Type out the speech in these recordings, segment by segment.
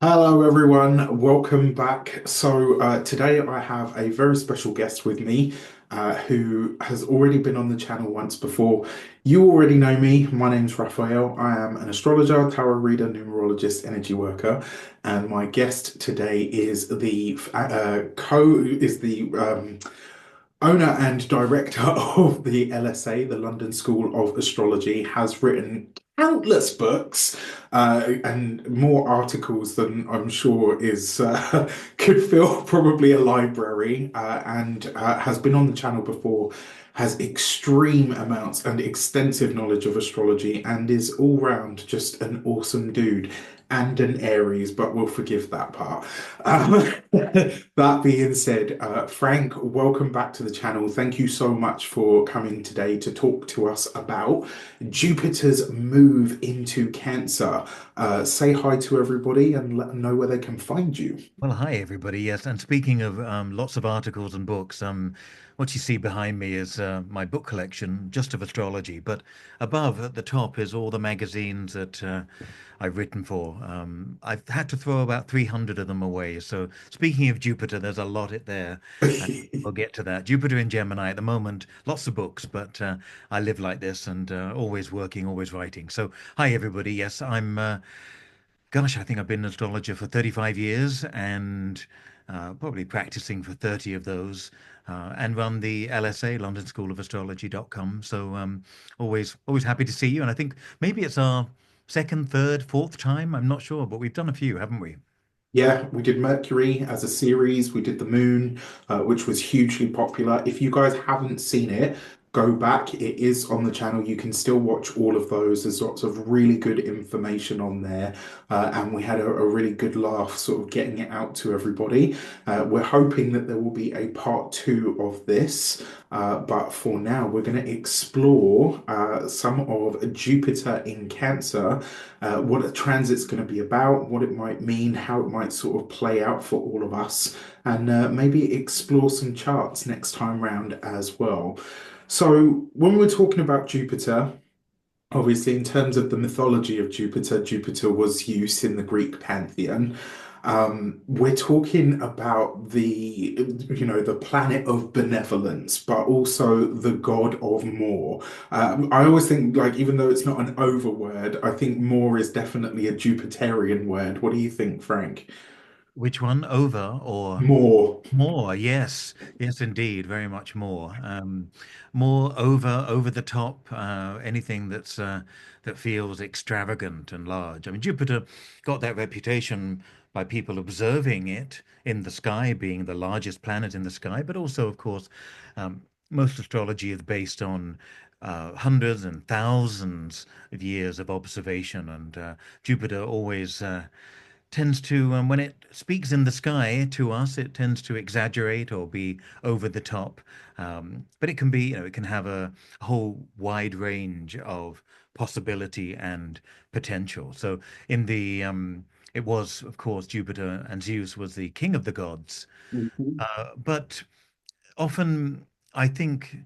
Hello, everyone. Welcome back. Today I have a very special guest with me who has already been on the channel once before. You already know me. My name's Raphael. I am an astrologer, tarot reader, numerologist, energy worker, and my guest today is the owner and director of the LSA, the London School of Astrology, has written countless books and more articles than I'm sure is could fill probably a library, and has been on the channel before. Has extreme amounts and extensive knowledge of astrology and is all round just an awesome dude and an Aries, but we'll forgive that part. That being said, Frank, welcome back to the channel. Thank you so much for coming today to talk to us about Jupiter's move into Cancer. Say hi to everybody and let them know where they can find you. Well, hi everybody. Yes, and speaking of lots of articles and books, what you see behind me is my book collection, just of astrology. But above, at the top, is all the magazines that I've written for. I've had to throw about 300 of them away. So speaking of Jupiter, there's a lot it there, and we'll get to that. Jupiter in Gemini at the moment, lots of books, but I live like this and always working, always writing. So hi everybody. Yes, Gosh, I think I've been an astrologer for 35 years and probably practicing for 30 of those, and run the LSA, London School of Astrology.com. So always happy to see you. And I think maybe it's our second, third, fourth time. I'm not sure, but we've done a few, haven't we? Yeah, we did Mercury as a series. We did the Moon, which was hugely popular. If you guys haven't seen it, go back. It is on the channel. You can still watch all of those. There's lots of really good information on there. And we had a really good laugh sort of getting it out to everybody. We're hoping that there will be a part two of this. But for now, we're going to explore some of Jupiter in Cancer, what a transit's going to be about, what it might mean, how it might sort of play out for all of us, and maybe explore some charts next time round as well. So, when we're talking about Jupiter, obviously, in terms of the mythology of Jupiter, Jupiter was Zeus in the Greek pantheon. We're talking about the planet of benevolence, but also the god of more. I always think, like, even though it's not an overword, I think more is definitely a Jupiterian word. What do you think, Frank? Which one? Over or More. more? Yes, yes, indeed, very much more. More over the top. Anything that feels extravagant and large. I mean, Jupiter got that reputation by people observing it in the sky, being the largest planet in the sky, but also, of course, most astrology is based on hundreds and thousands of years of observation, and Jupiter always tends to, when it speaks in the sky to us, it tends to exaggerate or be over the top. But it can be, it can have a whole wide range of possibility and potential. So in it was, of course, Jupiter and Zeus was the king of the gods. Mhm. But often, I think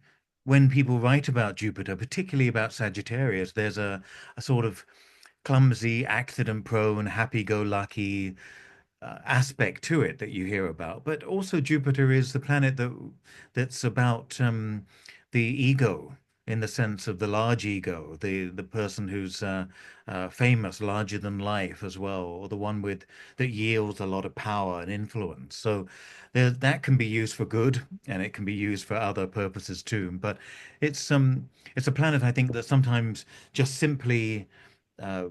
when people write about Jupiter, particularly about Sagittarius, there's a sort of clumsy, accident prone, happy go lucky aspect to it that you hear about. But also, Jupiter is the planet that's about the ego, in the sense of the large ego, the person who's famous, larger than life as well, or the one with that yields a lot of power and influence. So that can be used for good, and it can be used for other purposes too. But it's a planet, I think, that sometimes just simply uh,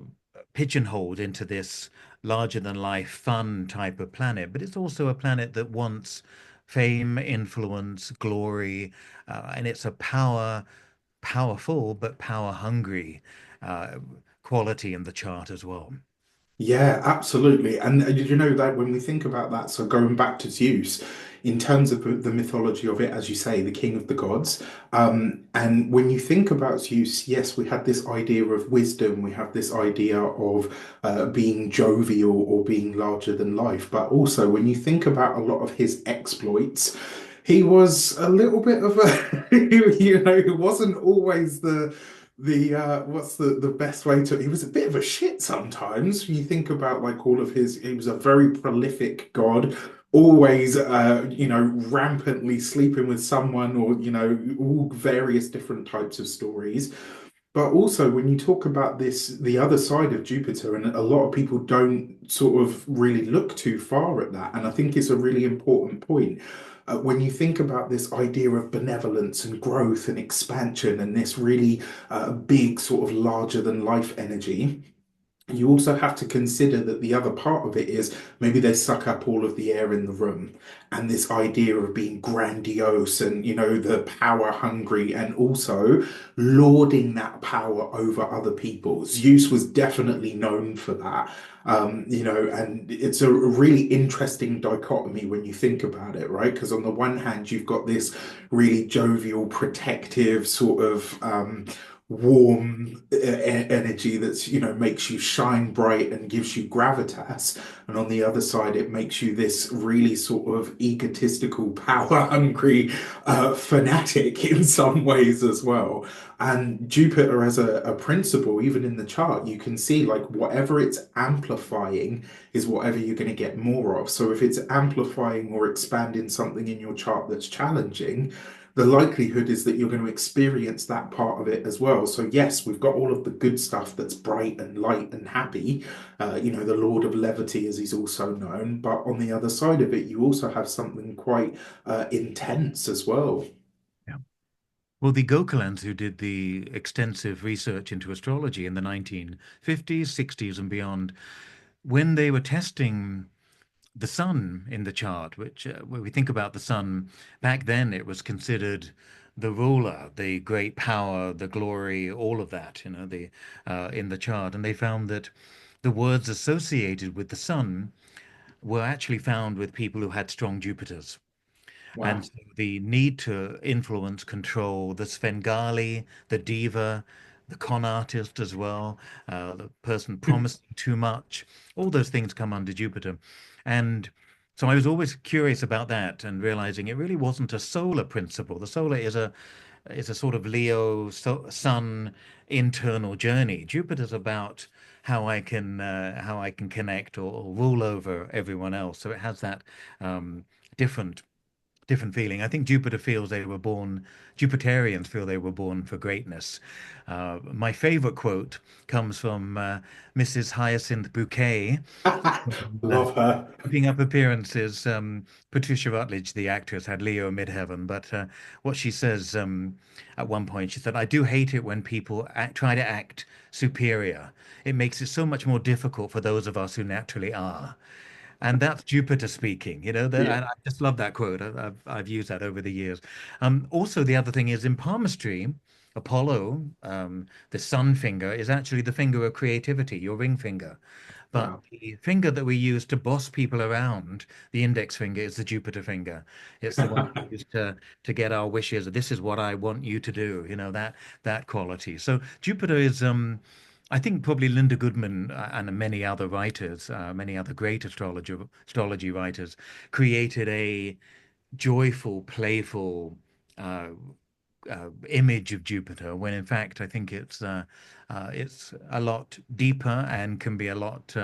pigeonholed into this larger than life fun type of planet, but it's also a planet that wants fame, influence, glory, and it's a powerful but power hungry uh, quality in the chart as well. Yeah, absolutely. And did you know that when we think about that, so going back to Zeus, in terms of the mythology of it, as you say, the king of the gods, and when you think about Zeus, yes, we had this idea of wisdom, we have this idea of being jovial or being larger than life, but also when you think about a lot of his exploits, he was a little bit of a, he wasn't always The what's the best way to, he was a bit of a shit sometimes when you think about like all of his, he was a very prolific god, always rampantly sleeping with someone, or all various different types of stories. But also, when you talk about this, the other side of Jupiter, and a lot of people don't sort of really look too far at that. And I think it's a really important point. When you think about this idea of benevolence and growth and expansion and this really big, sort of larger than life energy, you also have to consider that the other part of it is maybe they suck up all of the air in the room, and this idea of being grandiose and the power hungry, and also lording that power over other people. Zeus was definitely known for that. And it's a really interesting dichotomy when you think about it, right? Because on the one hand, you've got this really jovial, protective sort of warm energy that's makes you shine bright and gives you gravitas, and on the other side it makes you this really sort of egotistical, power hungry fanatic in some ways as well. And Jupiter as a principle, even in the chart, you can see like whatever it's amplifying is whatever you're going to get more of. So if it's amplifying or expanding something in your chart that's challenging, the likelihood is that you're going to experience that part of it as well. So, yes, we've got all of the good stuff that's bright and light and happy, the Lord of Levity, as he's also known. But on the other side of it, you also have something quite intense as well. Yeah. Well, the Gokulans, who did the extensive research into astrology in the 1950s, 60s, and beyond, when they were testing the sun in the chart, which when we think about the sun, back then it was considered the ruler, the great power, the glory, all of that, the in the chart, and they found that the words associated with the sun were actually found with people who had strong Jupiters. And Wow. so the need to influence, control, the Svengali, the diva, the con artist as well, the person promising too much, all those things come under Jupiter. And so I was always curious about that and realizing it really wasn't a solar principle. The solar is a sort of Leo sun internal journey. Jupiter's about how I can connect or rule over everyone else. So it has that different feeling. I think Jupiter feels they were born, Jupiterians feel they were born for greatness. My favorite quote comes from Mrs. Hyacinth Bouquet, Love her. keeping up appearances. Patricia Rutledge, the actress, had Leo midheaven, but what she says at one point, she said, "I do hate it when people try to act superior. It makes it so much more difficult for those of us who naturally are." And that's Jupiter speaking, Yeah. and I just love that quote. I've used that over the years. Also, the other thing is in palmistry, Apollo, the sun finger, is actually the finger of creativity, your ring finger. But Wow. the finger that we use to boss people around, the index finger, is the Jupiter finger. It's the one we use to get our wishes. This is what I want you to do, that quality. So Jupiter is I think probably Linda Goodman and many other writers, many other great astrology writers, created a joyful, playful image of Jupiter, when in fact I think it's a lot deeper and can be a lot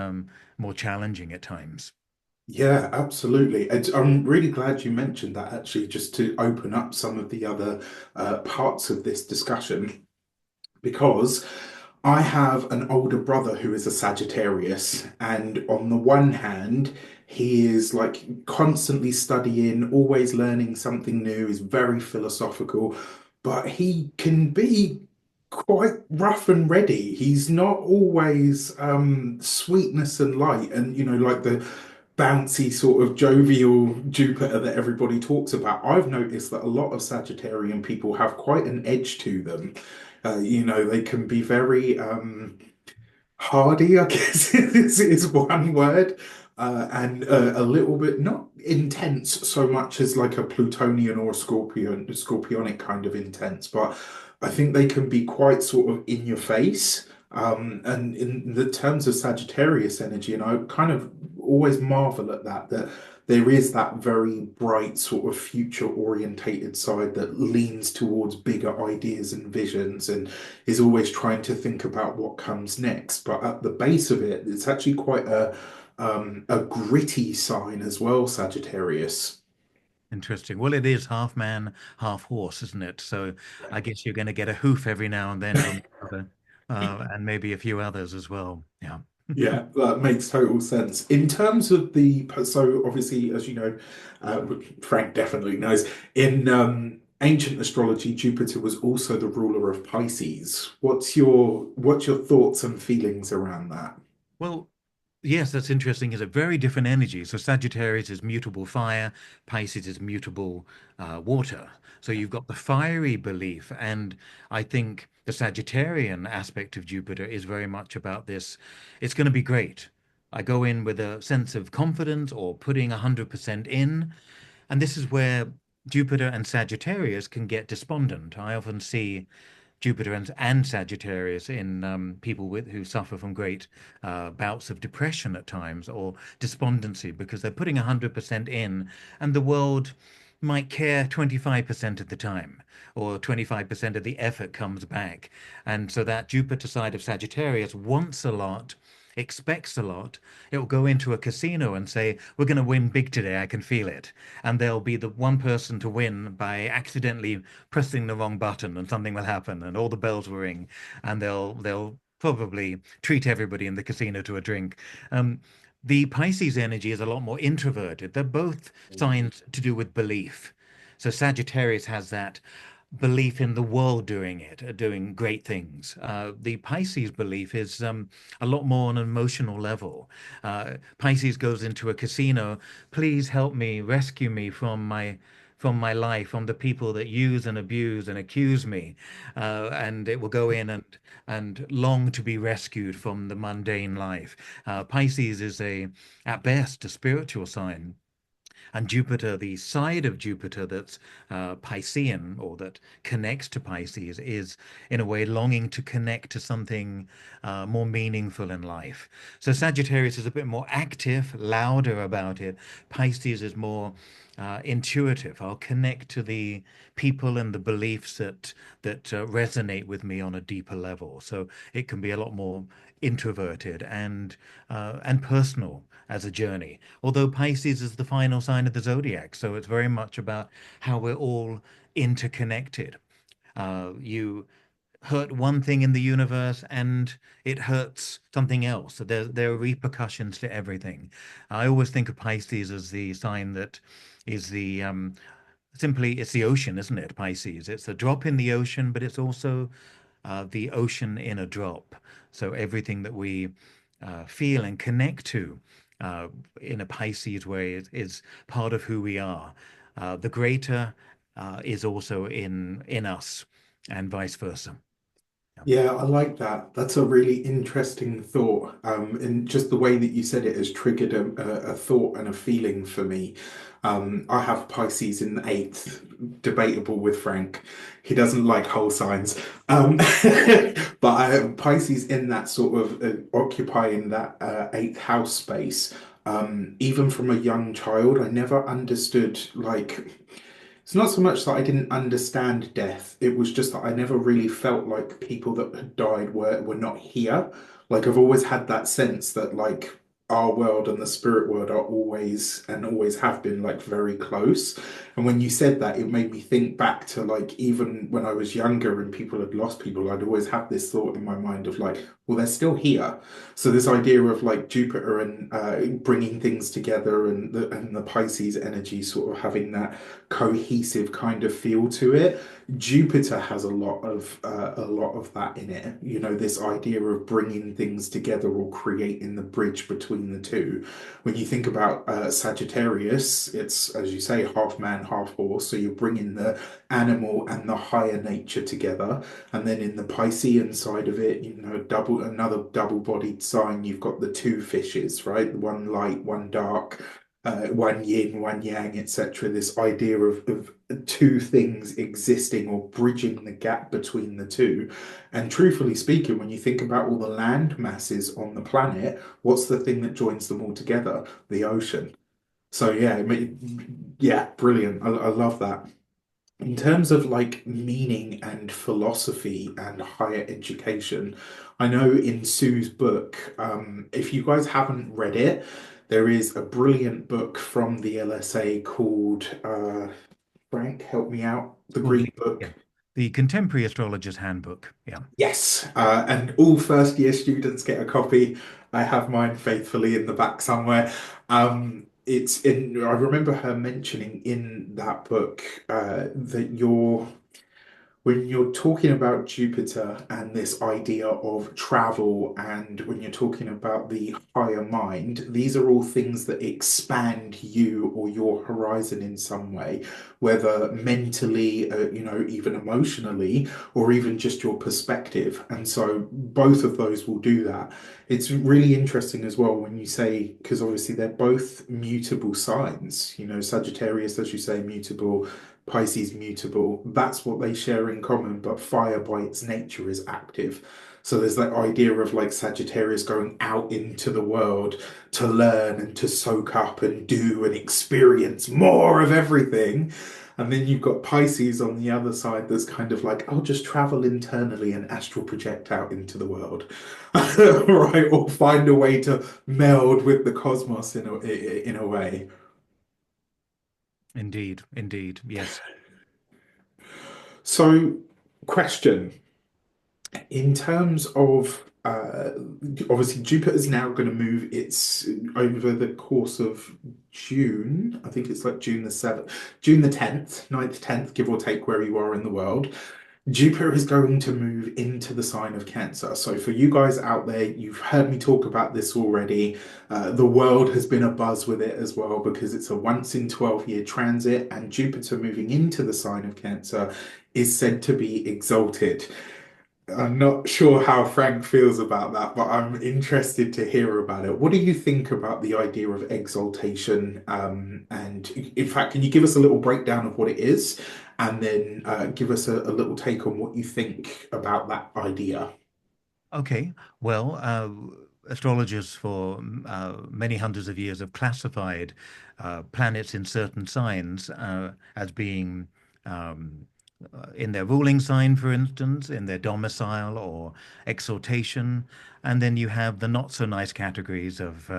more challenging at times. Yeah, absolutely. I'm really glad you mentioned that, actually, just to open up some of the other parts of this discussion, because I have an older brother who is a Sagittarius, and on the one hand, he is like constantly studying, always learning something new, is very philosophical, but he can be quite rough and ready. He's not always sweetness and light, and like the bouncy sort of jovial Jupiter that everybody talks about. I've noticed that a lot of Sagittarian people have quite an edge to them. They can be very hardy, I guess is one word, and a little bit not intense so much as like a Plutonian or a Scorpionic kind of intense, but I think they can be quite sort of in your face. And in the terms of Sagittarius energy, and I kind of always marvel at that there is that very bright sort of future orientated side that leans towards bigger ideas and visions and is always trying to think about what comes next. But at the base of it, it's actually quite a gritty sign as well, Sagittarius. Interesting. Well, it is half man, half horse, isn't it? So I guess you're going to get a hoof every now and then from the other, and maybe a few others as well. Yeah. Yeah, that makes total sense. In terms of so obviously, as you know, Frank definitely knows, in ancient astrology, Jupiter was also the ruler of Pisces. What's your thoughts and feelings around that? Well, yes, that's interesting. It's a very different energy. So Sagittarius is mutable fire, Pisces is mutable water. So you've got the fiery belief, and I think the Sagittarian aspect of Jupiter is very much about this. It's going to be great. I go in with a sense of confidence or putting 100% in, and this is where Jupiter and Sagittarius can get despondent. I often see Jupiter and Sagittarius in people who suffer from great bouts of depression at times or despondency because they're putting 100% in, and the world might care 25% of the time, or 25% of the effort comes back. And so that Jupiter side of Sagittarius wants a lot, expects a lot. It will go into a casino and say, "We're going to win big today. I can feel it." And there'll be the one person to win by accidentally pressing the wrong button, and something will happen, and all the bells will ring, and they'll probably treat everybody in the casino to a drink. Um, the Pisces energy is a lot more introverted. They're both signs to do with belief. So Sagittarius has that belief in the world doing it, doing great things. The Pisces belief is a lot more on an emotional level. Pisces goes into a casino, please help me, rescue me from my life, from the people that use and abuse and accuse me, and it will go in and long to be rescued from the mundane life. Pisces is at best, a spiritual sign. And Jupiter, the side of Jupiter that's Piscean or that connects to Pisces, is in a way longing to connect to something more meaningful in life. So Sagittarius is a bit more active, louder about it. Pisces is more intuitive. I'll connect to the people and the beliefs that resonate with me on a deeper level. So it can be a lot more introverted and personal as a journey. Although Pisces is the final sign of the zodiac, so it's very much about how we're all interconnected. You hurt one thing in the universe and it hurts something else. So there are repercussions to everything. I always think of Pisces as the sign that is the simply it's the ocean, isn't it? Pisces. It's a drop in the ocean, but it's also the ocean in a drop. So everything that we feel and connect to uh, in a Pisces way is part of who we are. The greater is also in us, and vice versa. Yeah. Yeah, I like that. That's a really interesting thought. And just the way that you said it has triggered a thought and a feeling for me. I have Pisces in the eighth, debatable with Frank. He doesn't like whole signs. But I have Pisces in that sort of occupying that eighth house space. Even from a young child, I never understood like. It's not so much that I didn't understand death. It was just that I never really felt like people that had died were not here. Like I've always had that sense that like our world and the spirit world are always and always have been like very close. And when you said that, it made me think back to like even when I was younger and people had lost people, I'd always have this thought in my mind of like, well, they're still here. So this idea of like Jupiter and bringing things together and the Pisces energy sort of having that cohesive kind of feel to it. Jupiter has a lot of that in it. You know, this idea of bringing things together or creating the bridge between the two. When you think about Sagittarius, it's as you say, half man, half horse. So you're bringing the animal and the higher nature together, and then in the Piscean side of it, you know, another double-bodied sign. You've got the two fishes, right? One light, one dark, one yin, one yang, etc. This idea of two things existing or bridging the gap between the two. And truthfully speaking, when you think about all the land masses on the planet, what's the thing that joins them all together? The ocean. So yeah, yeah, brilliant. I love that. In terms of like meaning and philosophy and higher education, I know in Sue's book, if you guys haven't read it, there is a brilliant book from the LSA called Frank, help me out, It's The called Green yeah, Book. the Contemporary Astrologer's Handbook. Yeah, Yes, and all first year students get a copy. I have mine faithfully in the back somewhere. It's in, I remember her mentioning in that book that when you're talking about Jupiter and this idea of travel, and when you're talking about the higher mind, these are all things that expand you or your horizon in some way, whether mentally, even emotionally, or even just your perspective. And so both of those will do that. It's really interesting as well when you say, because obviously they're both mutable signs, Sagittarius, as you say, mutable. Pisces mutable. That's what they share in common, but fire by its nature is active. So there's that idea of like Sagittarius going out into the world to learn and to soak up and do and experience more of everything. And then you've got Pisces on the other side that's kind of like, I'll just travel internally and astral project out into the world. Right? Or find a way to meld with the cosmos in a way. indeed, indeed. Yes. So, question. In terms of obviously Jupiter's now going to move its over the course of June. I think it's like June the 7th, June the 10th, 9th, 10th, give or take where you are in the world. Jupiter is going to move into the sign of Cancer. So for you guys out there, you've heard me talk about this already. The world has been abuzz with it as well because it's a once in 12-year transit, and Jupiter moving into the sign of Cancer is said to be exalted. I'm not sure how Frank feels about that, but I'm interested to hear about it. What do you think about the idea of exaltation? And in fact, can you give us a little breakdown of what it is, and then give us a little take on what you think about that idea? Okay. Well, astrologers for many hundreds of years have classified planets in certain signs as being in their ruling sign, for instance, in their domicile or exaltation. And then you have the not so nice categories of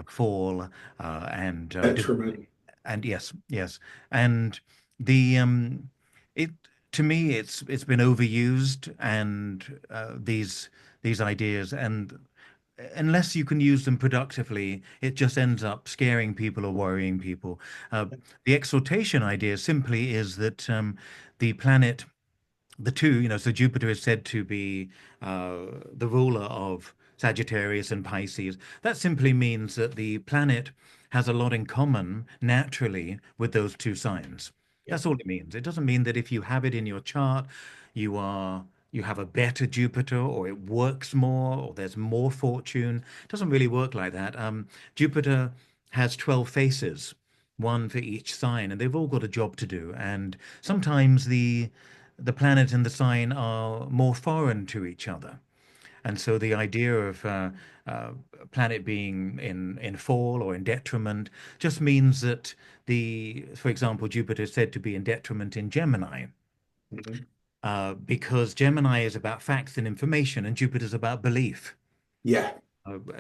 fall and Detriment. and yes, yes, and the it to me it's been overused, and these ideas, and unless you can use them productively, it just ends up scaring people or worrying people. Uh, the exaltation idea simply is that the planet, the two, so Jupiter is said to be the ruler of Sagittarius and Pisces. That simply means that the planet has a lot in common naturally with those two signs. Yeah. That's all it means. It doesn't mean that if you have it in your chart, you are you have a better Jupiter, or it works more, or there's more fortune. It doesn't really work like that. Jupiter has 12 faces, one for each sign, and they've all got a job to do. And sometimes the planet and the sign are more foreign to each other. And so the idea of a planet being in fall or in detriment just means that for example, Jupiter is said to be in detriment in Gemini, Mhm. because Gemini is about facts and information, and Jupiter's about belief. Yeah.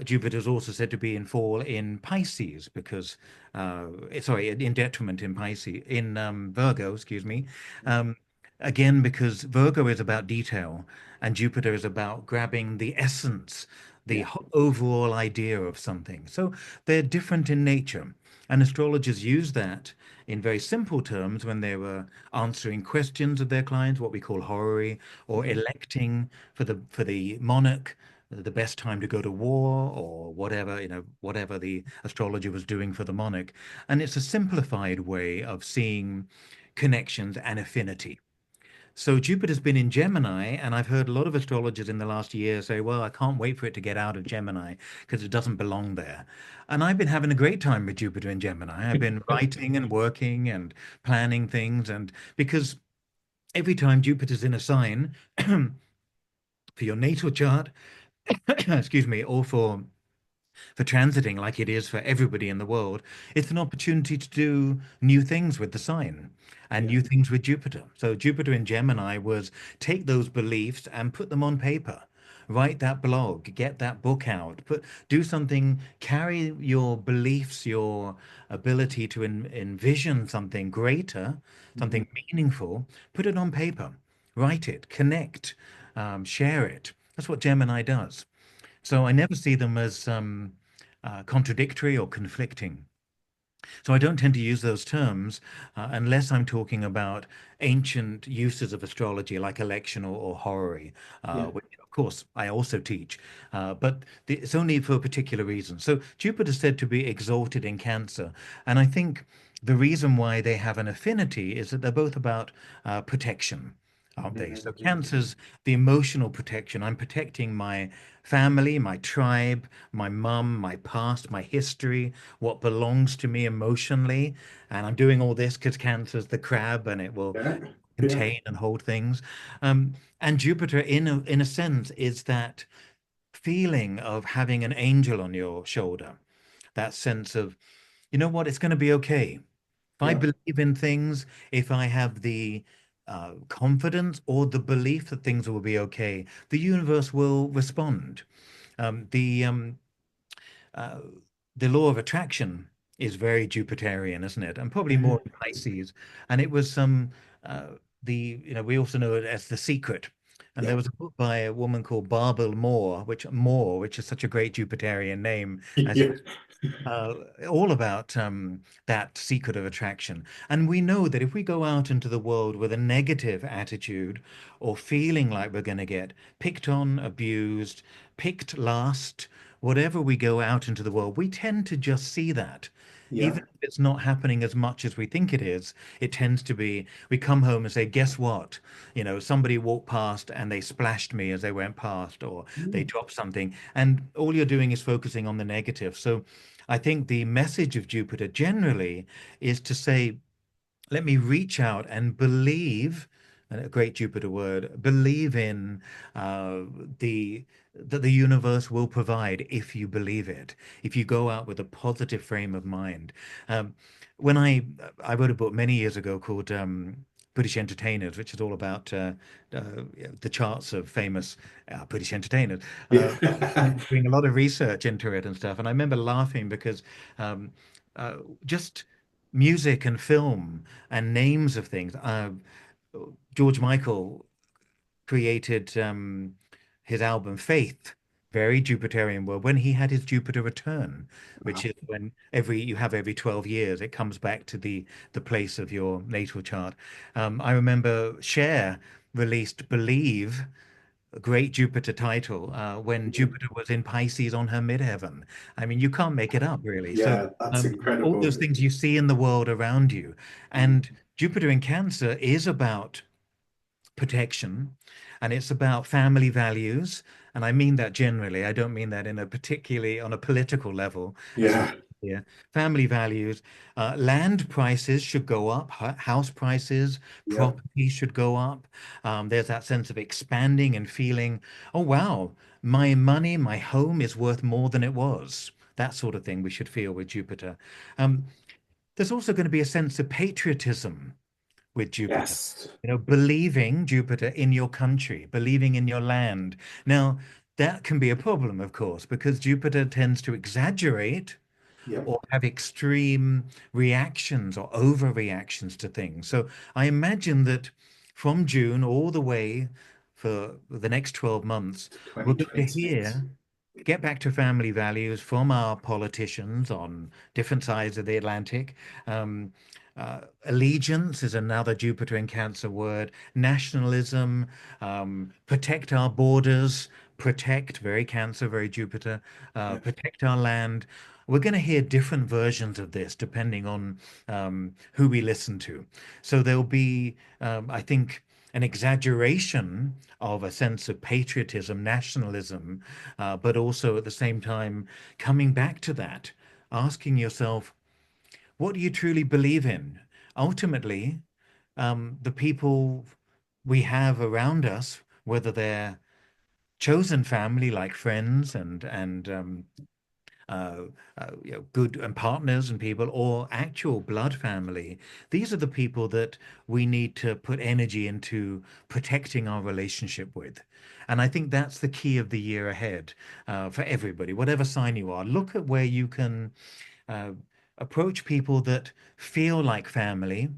Jupiter is also said to be in fall in Pisces because, sorry, in detriment in Pisces, in Virgo, excuse me. Um, Again, because Virgo is about detail and Jupiter is about grabbing the essence, the Yeah. overall idea of something. So they're different in nature. And astrologers use that in very simple terms when they were answering questions of their clients, what we call horary, or Mhm. electing for the monarch the best time to go to war, or whatever, whatever the astrologer was doing for the monarch. And it's a simplified way of seeing connections and affinity. So Jupiter's been in Gemini, and I've heard a lot of astrologers in the last year say, well, I can't wait for it to get out of Gemini because it doesn't belong there. And I've been having a great time with Jupiter in Gemini. I've been writing and working and planning things, and because every time Jupiter's in a sign for your natal chart, excuse me, or for for transiting like it is for everybody in the world, it's an opportunity to do new things with the sign and Yeah. new things with Jupiter. So Jupiter in Gemini was take those beliefs and put them on paper. Write that blog, get that book out, do something, carry your beliefs, your ability to envision something greater, Mhm. something meaningful, put it on paper, write it, connect, share it. That's what Gemini does. So I never see them as contradictory or conflicting. So I don't tend to use those terms unless I'm talking about ancient uses of astrology like election or horary, Yeah. which of course I also teach, but it's only for a particular reason. So Jupiter's said to be exalted in Cancer, and I think the reason why they have an affinity is that they're both about protection, aren't they? So Mhm. Cancer's the emotional protection. I'm protecting my family, my tribe, my mum, my past, my history, what belongs to me emotionally. And I'm doing all this because Cancer's the crab and it will Yeah. Yeah. contain and hold things. And Jupiter, in a sense, is that feeling of having an angel on your shoulder, that sense of, you know what, it's going to be okay. If I Yeah. believe in things, if I have the confidence or the belief that things will be okay, the universe will respond. Um, the um, uh, the law of attraction is very Jupiterian, isn't it? And probably more Mhm. in Pisces. And it was some we also know it as The Secret. And there Yeah. was a book by a woman called Barbara Moore, which is such a great Jupiterian name, as Yeah. uh, all about that secret of attraction. And we know that if we go out into the world with a negative attitude or feeling like we're going to get picked on, abused, picked last, whatever we go out into the world, we tend to just see that. Even Yeah. if it's not happening as much as we think it is, it tends to be, we come home and say, guess what? Somebody walked past and they splashed me as they went past, or they Mm. dropped something. And all you're doing is focusing on the negative. So I think the message of Jupiter generally is to say, let me reach out and believe, a great Jupiter word, believe in uh, the that the universe will provide if you believe it, if you go out with a positive frame of mind. Um, when I wrote a book many years ago called British Entertainers, which is all about the charts of famous British entertainers. Yeah. Doing a lot of research into it and stuff, and I remember laughing because um, just music and film and names of things. George Michael created his album Faith, very Jupiterian word, when he had his Jupiter return, which Wow. is when every 12 years it comes back to the place of your natal chart. I remember Cher released Believe, a great Jupiter title, when Mhm. Jupiter was in Pisces on her midheaven. I mean, you can't make it up, really. So, Yeah, that's all those incredible. things you see in the world around you. Mm. And Jupiter in Cancer is about protection and it's about family values. And I mean that generally. I don't mean that in a particularly on a political level, as we Yeah. yeah, family values. Land prices should go up, house prices, Yeah. property should go up. There's that sense of expanding and feeling, oh, wow, my money, my home is worth more than it was. That sort of thing we should feel with Jupiter. Um, there's also going to be a sense of patriotism with Jupiter. Yes. Believing Jupiter in your country, believing in your land. Now, that can be a problem, of course, because Jupiter tends to exaggerate Yep. or have extreme reactions or overreactions to things. So I imagine that from June all the way for the next 12 months, To we're going to 2026. hear get back to family values from our politicians on different sides of the Atlantic. Um, Allegiance is another Jupiter in Cancer word. Nationalism, protect our borders, protect, very Cancer, very Jupiter, Yeah. protect our land. We're going to hear different versions of this depending on who we listen to. So there'll be, I think, an exaggeration of a sense of patriotism, nationalism, but also at the same time coming back to that, asking yourself, what do you truly believe in? Ultimately, the people we have around us, whether they're chosen family like friends and uh, good and partners and people, or actual blood family. These are the people that we need to put energy into protecting our relationship with. And I think that's the key of the year ahead, for everybody, whatever sign you are. Look at where you can uh, approach people that feel like family,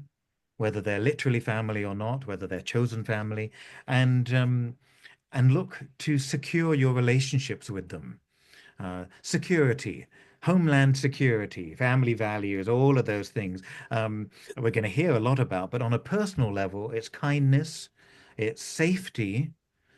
whether they're literally family or not, whether they're chosen family, and look to secure your relationships with them. Security, homeland security, family values, all of those things, we're going to hear a lot about. But on a personal level, it's kindness, it's safety,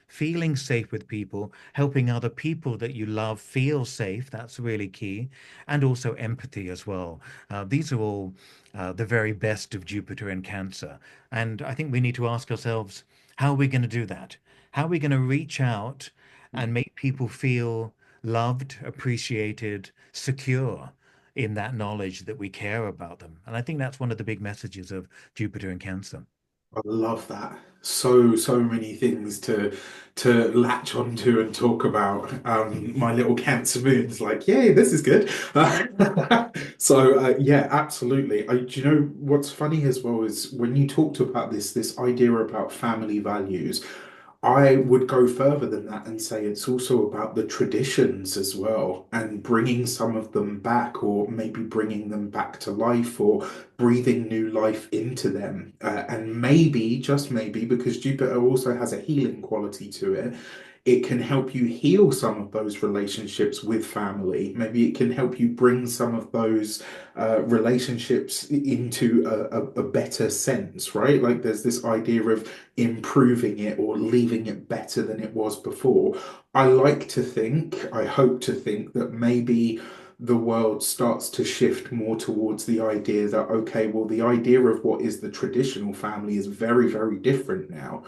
feeling safe with people, helping other people that you love feel safe. That's really key. And also empathy as well. These are all the very best of Jupiter in Cancer. And I think we need to ask ourselves, how are we going to do that? How are we going to reach out and make people feel loved, appreciated, secure in that knowledge that we care about them? And I think that's one of the big messages of Jupiter in Cancer. I love that. So many things to latch onto and talk about. My little Cancer moon's like, yay, this is good. Yeah, absolutely. Do you know what's funny as well is when you talked about this idea about family values. I would go further than that and say it's also about the traditions as well and bringing some of them back, or maybe bringing them back to life, or breathing new life into them. And maybe, just maybe, because Jupiter also has a healing quality to it, it can help you heal some of those relationships with family. Maybe it can help you bring some of those relationships into a better sense, right? Like there's this idea of improving it or leaving it better than it was before. I like to think, I hope to think that maybe the world starts to shift more towards the idea that, okay, well, the idea of what is the traditional family is very, very different now.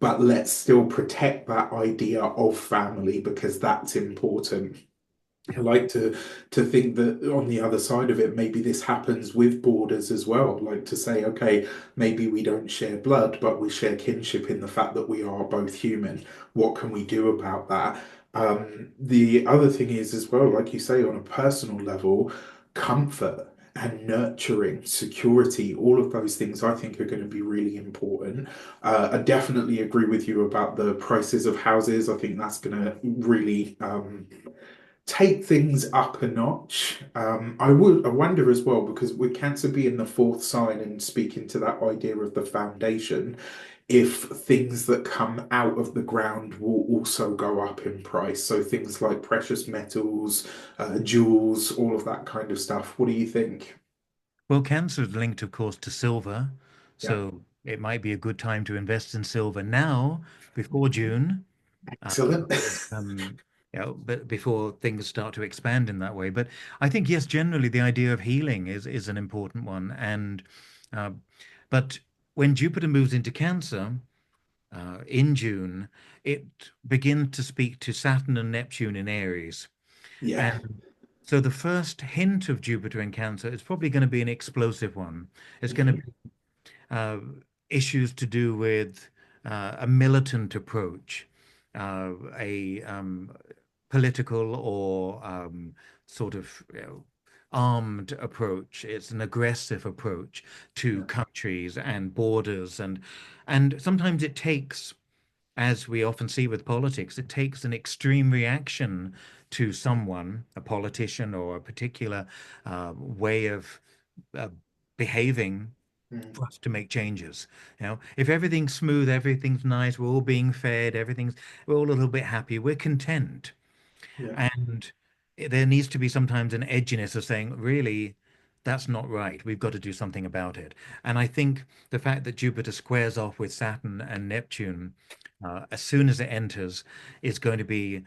But let's still protect that idea of family because that's important. I Yeah. like to think that on the other side of it, maybe this happens with borders as well. Like to say, okay, maybe we don't share blood, but we share kinship in the fact that we are both human. What can we do about that? The other thing is as well, like you say, on a personal level, comfort and nurturing, security, all of those things I think are going to be really important. I definitely agree with you about the prices of houses. I think that's going to really take things up a notch. I wonder as well, because with Cancer being the fourth sign and speaking to that idea of the foundation, if things that come out of the ground will also go up in price. So things like precious metals, jewels, all of that kind of stuff. What do you think? Well, Cancer is linked, of course, to silver. Yeah, So it might be a good time to invest in silver now before June. excellent. But before things start to expand in that way. But I think, yes, generally the idea of healing is an important one. And uh, but when Jupiter moves into Cancer in June, it begins to speak to Saturn and Neptune in Aries. Yeah. And so the first hint of Jupiter in Cancer is probably going to be an explosive one. It's going to Mhm. be uh, issues to do with a militant approach, a political or sort of armed approach. It's an aggressive approach to Yeah. countries and borders, and sometimes it takes, as we often see with politics, it takes an extreme reaction to someone, a politician or a particular way of uh, behaving Mm. for us to make changes. If everything's smooth, everything's nice, we're all being fed, we're all a little bit happy, we're content. Yeah. And there needs to be sometimes an edginess of saying, really, that's not right. We've got to do something about it. And I think the fact that Jupiter squares off with Saturn and Neptune as soon as it enters is going to be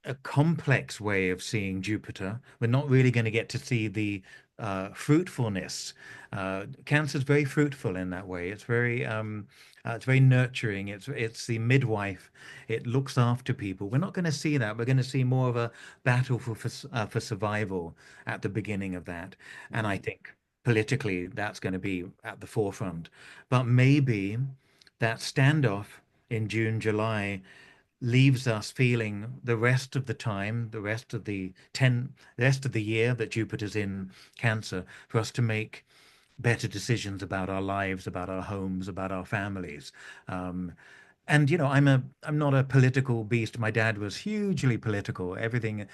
a complex way of seeing Jupiter. We're not really going to get to see the fruitfulness. Cancer is very fruitful in that way. It's very nurturing. It's the midwife. It looks after people. We're not going to see that. We're going to see more of a battle for survival at the beginning of that. And I think politically that's going to be at the forefront. But maybe that standoff in June, July leaves us feeling the rest of the time, the rest of the year that Jupiter's in Cancer, for us to make better decisions about our lives, about our homes, about our families. Um, and I'm not a political beast. My dad was hugely political. Everything,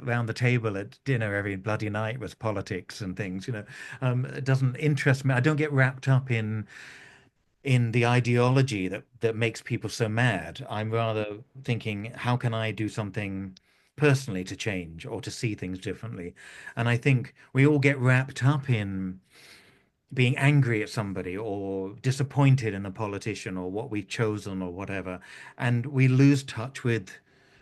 around the table at dinner every bloody night was politics and things. It doesn't interest me. I don't get wrapped up in the ideology that makes people so mad. I'm rather thinking, how can I do something personally to change or to see things differently? And I think we all get wrapped up in being angry at somebody or disappointed in a politician or what we've chosen or whatever, and we lose touch with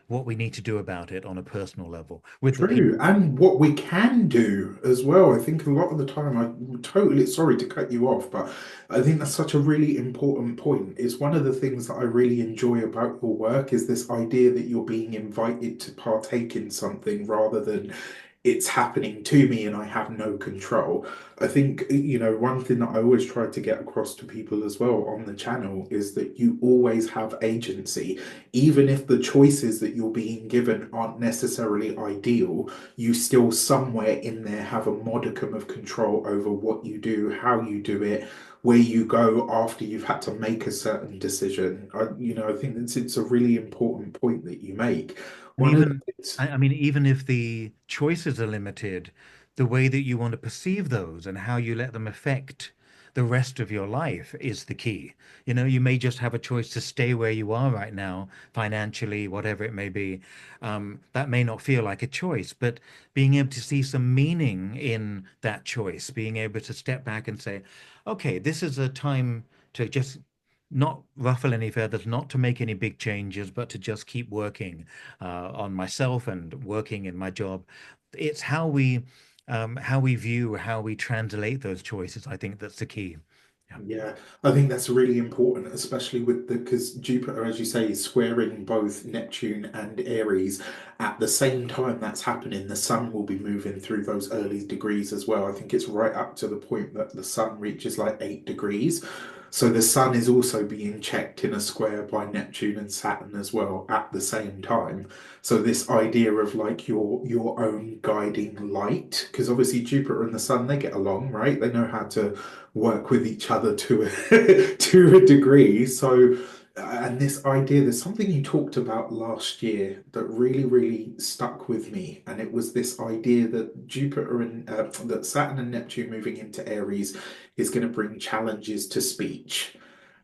what we need to do about it on a personal level with the people. True, and what we can do as well. I think a lot of the time, I'm totally sorry to cut you off, but I think that's such a really important point. It's one of the things that I really enjoy about your work is this idea that you're being invited to partake in something rather than it's happening to me and I have no control. I think, one thing that I always try to get across to people as well on the channel is that you always have agency. Even if the choices that you're being given aren't necessarily ideal, you still somewhere in there have a modicum of control over what you do, how you do it, where you go after you've had to make a certain decision. I think it's a really important point that you make. And One of even, the I mean, even if the choices are limited, the way that you want to perceive those and how you let them affect the rest of your life is the key. You may just have a choice to stay where you are right now, financially, whatever it may be. That may not feel like a choice, but being able to see some meaning in that choice, being able to step back and say, okay, this is a time to just not ruffle any feathers, not to make any big changes, but to just keep working on myself and working in my job. It's how we view, how we translate those choices. I think that's the key. Yeah. Yeah, I think that's really important, especially with because Jupiter, as you say, is squaring both Neptune and Aries. At the same time that's happening, the Sun will be moving through those early degrees as well. I think it's right up to the point that the Sun reaches like 8 degrees. So the Sun is also being checked in a square by Neptune and Saturn as well at the same time. So this idea of like your own guiding light, because obviously Jupiter and the Sun, they get along, right? They know how to work with each other to to a degree. So, and this idea, there's something you talked about last year that really, really stuck with me, and it was this idea that Jupiter and that Saturn and Neptune moving into Aries is going to bring challenges to speech.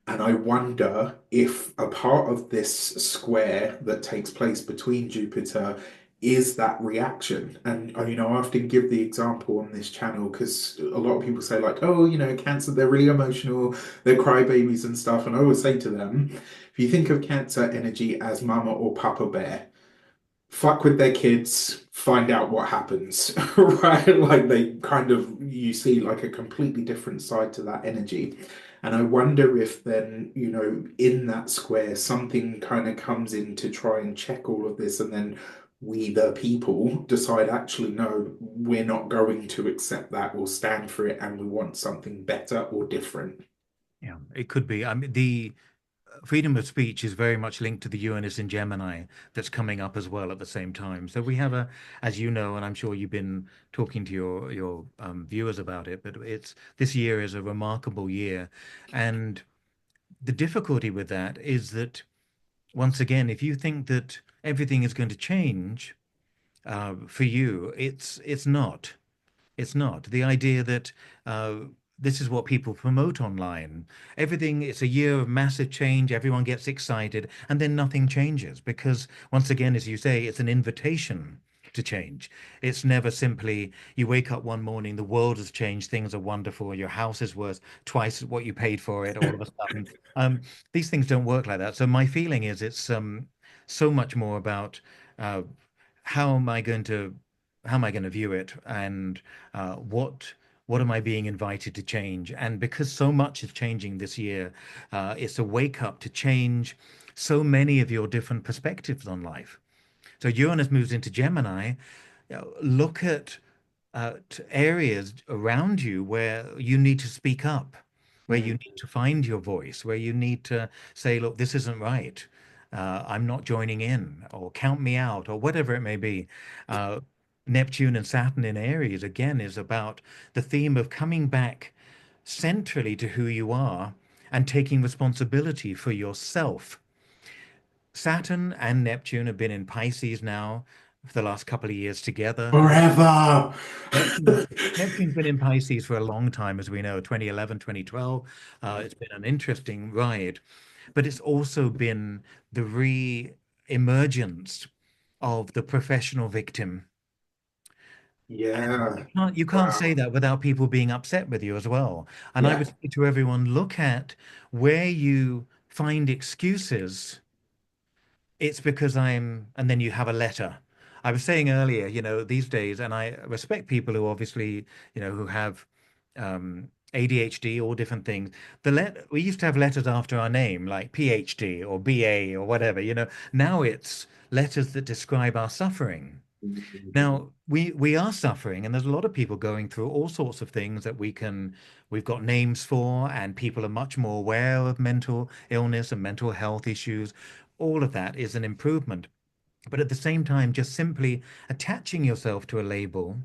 And I wonder if a part of this square that takes place between Jupiter is that reaction. And, I often give the example on this channel because a lot of people say, like, oh, Cancer, they're really emotional, they're crybabies and stuff. And I always say to them, if you think of Cancer energy as mama or papa bear, fuck with their kids, find out what happens, right? Like they kind of, you see like a completely different side to that energy. And I wonder if then, in that square, something kind of comes in to try and check all of this. And then we, the people, decide actually, no, we're not going to accept that or stand for it. And we want something better or different. Yeah, it could be. I mean, the freedom of speech is very much linked to the Uranus in Gemini that's coming up as well at the same time. So we have as you know, and I'm sure you've been talking to your viewers about it, but it's this year is a remarkable year, and the difficulty with that is that once again, if you think that everything is going to change for you, it's not. It's not. The idea that uh, this is what people promote online. Everything, it's a year of massive change. Everyone gets excited, and then nothing changes because, once again, as you say, it's an invitation to change. It's never simply you wake up one morning, the world has changed, things are wonderful, your house is worth twice what you paid for it all of a sudden. Um, these things don't work like that. So my feeling is it's so much more about uh, how am I going to how am I going to view it and what am I being invited to change? And because so much is changing this year, it's a wake up to change so many of your different perspectives on life. So Uranus moves into Gemini. Look at areas around you where you need to speak up, where you Mm. need to find your voice, where you need to say, look, this isn't right. I'm not joining in, or count me out, or whatever it may be. Uh, Neptune and Saturn in Aries, again, is about the theme of coming back centrally to who you are and taking responsibility for yourself. Saturn and Neptune have been in Pisces now for the last couple of years together. Forever. Neptune, Neptune's been in Pisces for a long time, as we know, 2011, 2012. It's been an interesting ride, but it's also been the re-emergence of the professional victim. And Yeah. you can't say Wow. that without people being upset with you as well. And I would Yeah. say to everyone, look at where you find excuses. It's because and then you have a letter. I was saying earlier, these days, and I respect people who obviously, who have ADHD or different things. We used to have letters after our name, like PhD or BA or whatever, Now it's letters that describe our suffering. Now, we are suffering, and there's a lot of people going through all sorts of things that we've got names for, and people are much more aware of mental illness and mental health issues. All of that is an improvement. But at the same time, just simply attaching yourself to a label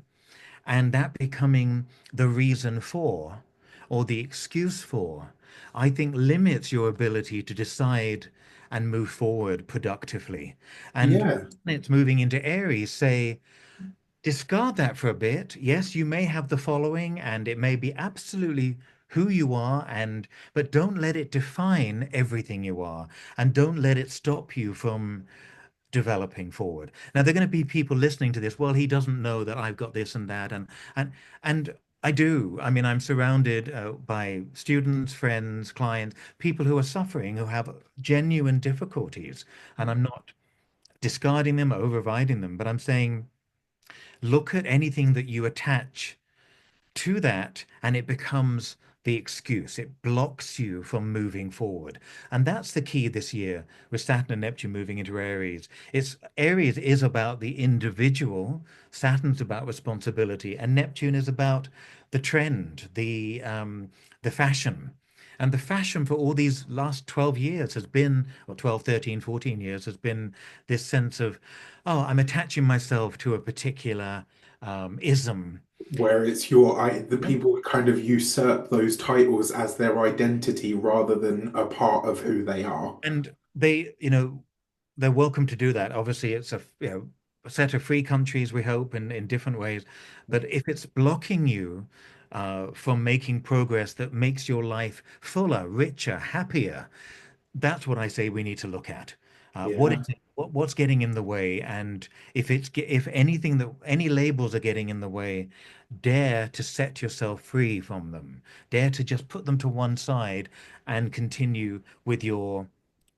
and that becoming the reason for or the excuse for, I think limits your ability to decide and move forward productively. And Yeah. it's moving into Aries, say, discard that for a bit. Yes, you may have the following and it may be absolutely who you are, but don't let it define everything you are, and don't let it stop you from developing forward. Now, there are going to be people listening to this. Well, he doesn't know that I've got this and that, and I do. I mean, I'm surrounded by students, friends, clients, people who are suffering, who have genuine difficulties, and I'm not discarding them, overriding them, but I'm saying look at anything that you attach to that and it becomes the excuse. It blocks you from moving forward. And that's the key this year with Saturn and Neptune moving into Aries. Aries is about the individual, Saturn's about responsibility, and Neptune is about the trend, the fashion. And the fashion for all these last 12 years has been, or 12, 13, 14 years, has been this sense of, oh, I'm attaching myself to a particular ism. Where it's the people kind of usurp those titles as their identity rather than a part of who they are. And they're welcome to do that. Obviously, it's a set of free countries, we hope, in different ways. But if it's blocking you from making progress that makes your life fuller, richer, happier, that's what I say we need to look at. What Yeah, is it? What's getting in the way? And if anything that any labels are getting in the way, dare to set yourself free from them. Dare to just put them to one side and continue with your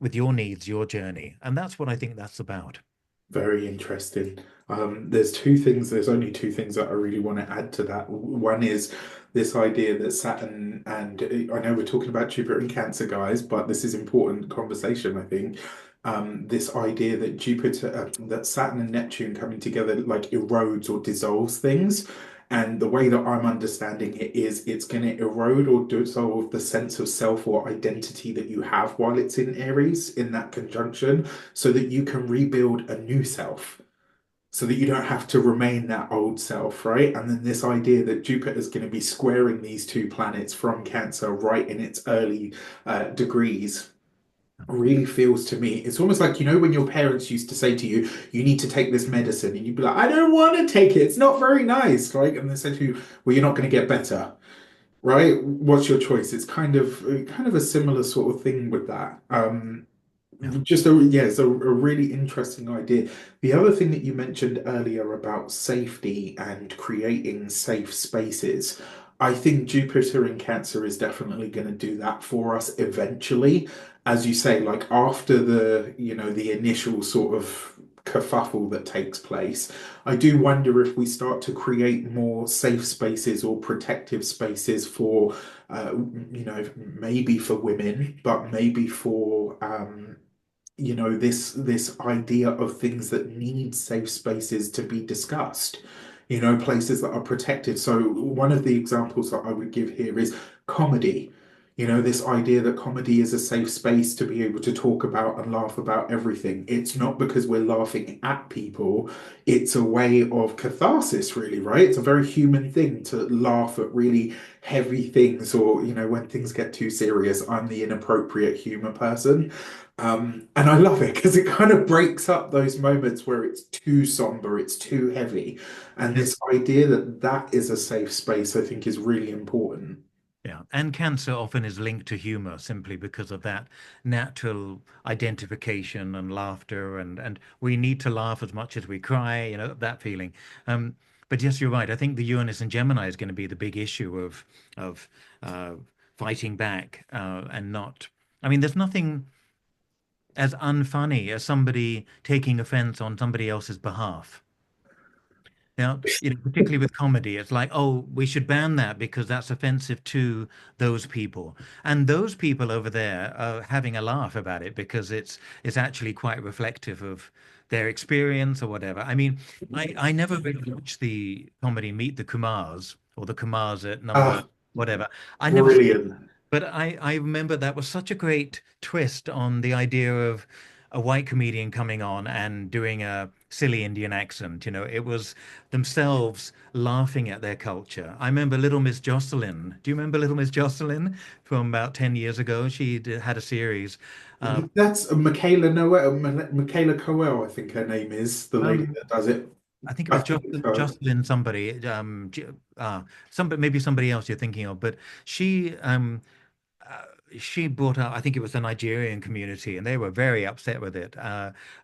needs, your journey. And that's what I think that's about. very interesting. There's only two things that I really want to add to that. One is this idea that Saturn and I know we're talking about Jupiter and Cancer, guys, but this is important conversation, I think. This idea that that Saturn and Neptune coming together like erodes or dissolves things. And the way that I'm understanding it is it's going to erode or dissolve the sense of self or identity that you have while it's in Aries in that conjunction, so that you can rebuild a new self, so that you don't have to remain that old self, right? And then this idea that Jupiter is going to be squaring these two planets from Cancer right in its early degrees really feels to me, it's almost like, when your parents used to say to you, you need to take this medicine, and you'd be like, I don't want to take it. It's not very nice, right? And they said to you, well, you're not going to get better, right? What's your choice? It's kind of a similar sort of thing with that. Yeah. It's a really interesting idea. The other thing that you mentioned earlier about safety and creating safe spaces, I think Jupiter in Cancer is definitely going to do that for us eventually. As you say, like after the initial sort of kerfuffle that takes place, I do wonder if we start to create more safe spaces or protective spaces for, maybe for women, but maybe for this idea of things that need safe spaces to be discussed, places that are protected. So one of the examples that I would give here is comedy. You know, this idea that comedy is a safe space to be able to talk about and laugh about everything. It's not because we're laughing at people, it's a way of catharsis, really, right? It's a very human thing to laugh at really heavy things, or, you know, when things get too serious, I'm the inappropriate humor person. And I love it because it kind of breaks up those moments where it's too somber, it's too heavy. And Yes. this idea that that is a safe space, I think, is really important. Yeah, and cancer often is linked to humor simply because of that natural identification and laughter, and we need to laugh as much as we cry, you know, that feeling. Um, but yes, you're right. I think the Uranus and Gemini is going to be the big issue of uh, fighting back and not. I mean, there's nothing as unfunny as somebody taking offense on somebody else's behalf. Yeah, you know, particularly with comedy, it's like, oh, we should ban that because that's offensive to those people. And those people over there are having a laugh about it because it's actually quite reflective of their experience or whatever. I mean, I never really watched the comedy Meet the Kumars or the Kumars at number Ah, whatever. I never saw it, brilliant. but I remember that was such a great twist on the idea of a white comedian coming on and doing a silly Indian accent. You know, it was themselves laughing at their culture. I remember Little Miss Jocelyn. Do you remember Little Miss Jocelyn from about 10 years ago? Had a series. Uh, That's Michaela Noel, Michaela Coel, I think her name is, the lady um, that does it. I think it I was think it's her. Jocelyn somebody, somebody, maybe somebody else you're thinking of, but she, uh, she brought up, I think it was the Nigerian community, and they were very upset with it.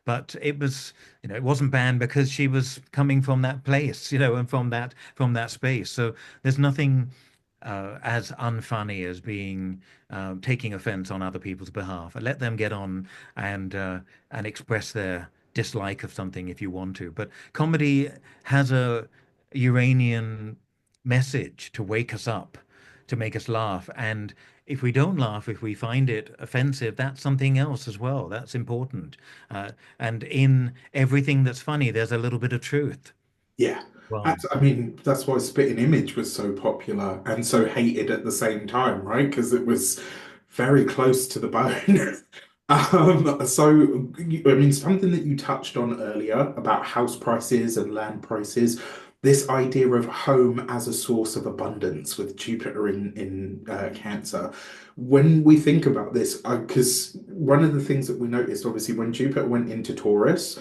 But it was, you know, it wasn't banned because she was coming from that place, you know, and from that space. So there's nothing as unfunny as being taking offense on other people's behalf. Let them get on and and express their dislike of something if you want to. But comedy has a Uranian message to wake us up, to make us laugh. And if we don't laugh, if we find it offensive, that's something else as well. That's important. Uh, and in everything that's funny, there's a little bit of truth. Yeah. Well, I mean, that's why Spitting Image was so popular and so hated at the same time, right? Because it was very close to the bone. I mean, something that you touched on earlier about house prices and land prices, this idea of home as a source of abundance with Jupiter in Cancer. When we think about this, because one of the things that we noticed, obviously, when Jupiter went into Taurus,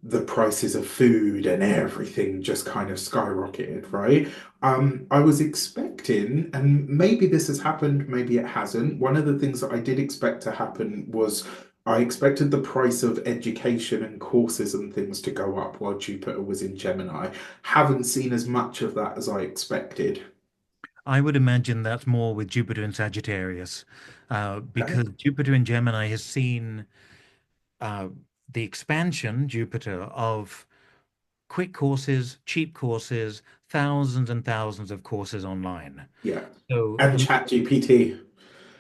the prices of food and everything just kind of skyrocketed, right? I was expecting, and maybe this has happened, maybe it hasn't. One of the things that I did expect to happen was I expected the price of education and courses and things to go up while Jupiter was in Gemini. Haven't seen as much of that as I expected. I would imagine that's more with Jupiter and Sagittarius, Okay. because Jupiter in Gemini has seen uh, the expansion, Jupiter, of quick courses, cheap courses, thousands and thousands of courses online. Yeah. So And Chat GPT.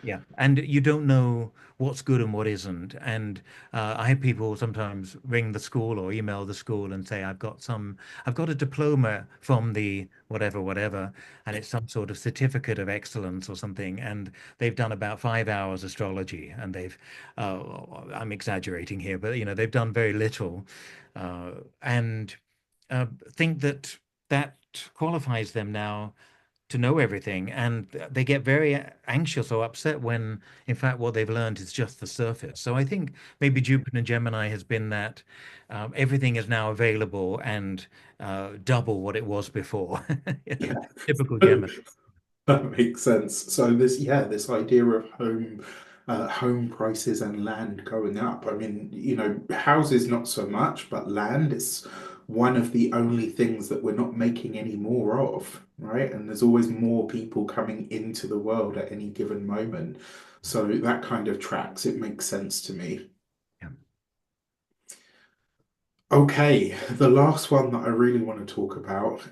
yeah, and you don't know what's good and what isn't. And I have people sometimes ring the school or email the school and say, I've got a diploma from the whatever, whatever, and it's some sort of certificate of excellence or something. And they've done about 5 hours astrology, and I'm exaggerating here, but you know, they've done very little, and think that that qualifies them now to know everything, and they get very anxious or upset when in fact what they've learned is just the surface. So I think maybe Jupiter and Gemini has been that everything is now available and double what it was before. You know, Yeah. typical Gemini. That makes sense. So this idea of home prices and land going up. I mean, you know, houses not so much, but land is one of the only things that we're not making any more of, right? And there's always more people coming into the world at any given moment. So that kind of tracks. It makes sense to me. Yeah. Okay, the last one that I really want to talk about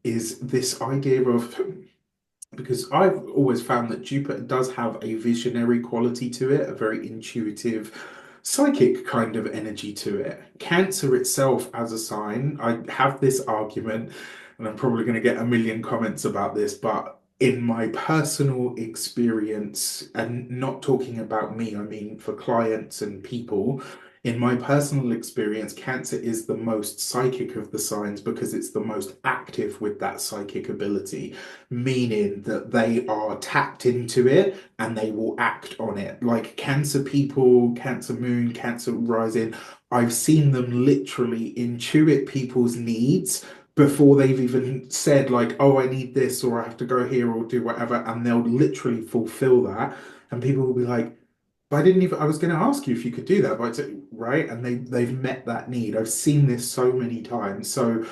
is this idea of because I've always found that Jupiter does have a visionary quality to it, a very intuitive, psychic kind of energy to it. Cancer itself, as a sign, I have this argument, and I'm probably going to get a million comments about this, but In my personal experience, and not talking about me, I mean for clients and people, in my personal experience, Cancer is the most psychic of the signs because it's the most active with that psychic ability, meaning that they are tapped into it and they will act on it. Like Cancer people, Cancer moon, Cancer rising, I've seen them literally intuit people's needs before they've even said like, oh, I need this or I have to go here or do whatever, and they'll literally fulfill that. And people will be like, but I didn't even, I was going to ask you if you could do that, but right. And they've met that need. I've seen this so many times. So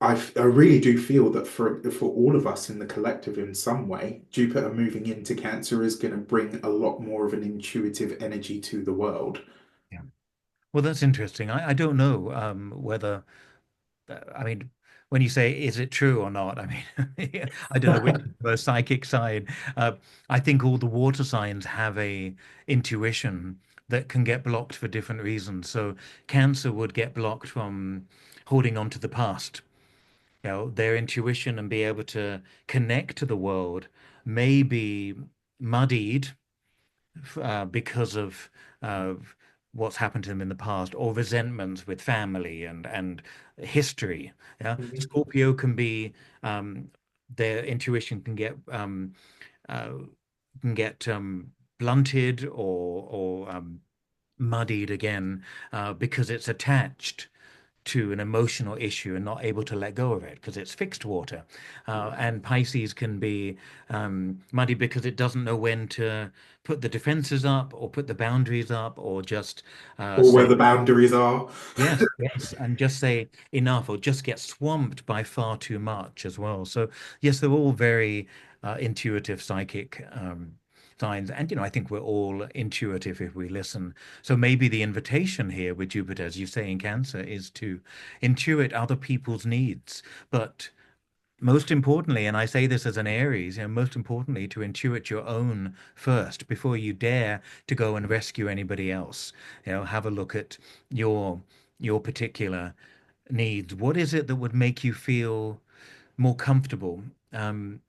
I really do feel that for all of us in the collective in some way, Jupiter moving into Cancer is going to bring a lot more of an intuitive energy to the world. Yeah. Well, that's interesting. I don't know whether I mean, when you say, is it true or not? I mean, I don't know which is the psychic side. Uh, I think all the water signs have a intuition that can get blocked for different reasons. So Cancer would get blocked from holding on to the past. You know, their intuition and be able to connect to the world may be muddied because of what's happened to them in the past, or resentments with family and history. Yeah, Mhm. Scorpio can be their intuition uh, can get blunted or muddied again because it's attached to an emotional issue and not able to let go of it because it's fixed water. And Pisces can be muddy because it doesn't know when to put the defenses up or put the boundaries up or just Or where say, the boundaries are. yes, yes, and just say enough or just get swamped by far too much as well. So, yes, they're all very intuitive, psychic signs. And, I think we're all intuitive if we listen. So maybe the invitation here with Jupiter, as you say in Cancer, is to intuit other people's needs. But most importantly, and I say this as an Aries, most importantly, to intuit your own first before you dare to go and rescue anybody else. Have a look at your your particular needs. What is it that would make you feel more comfortable? Um,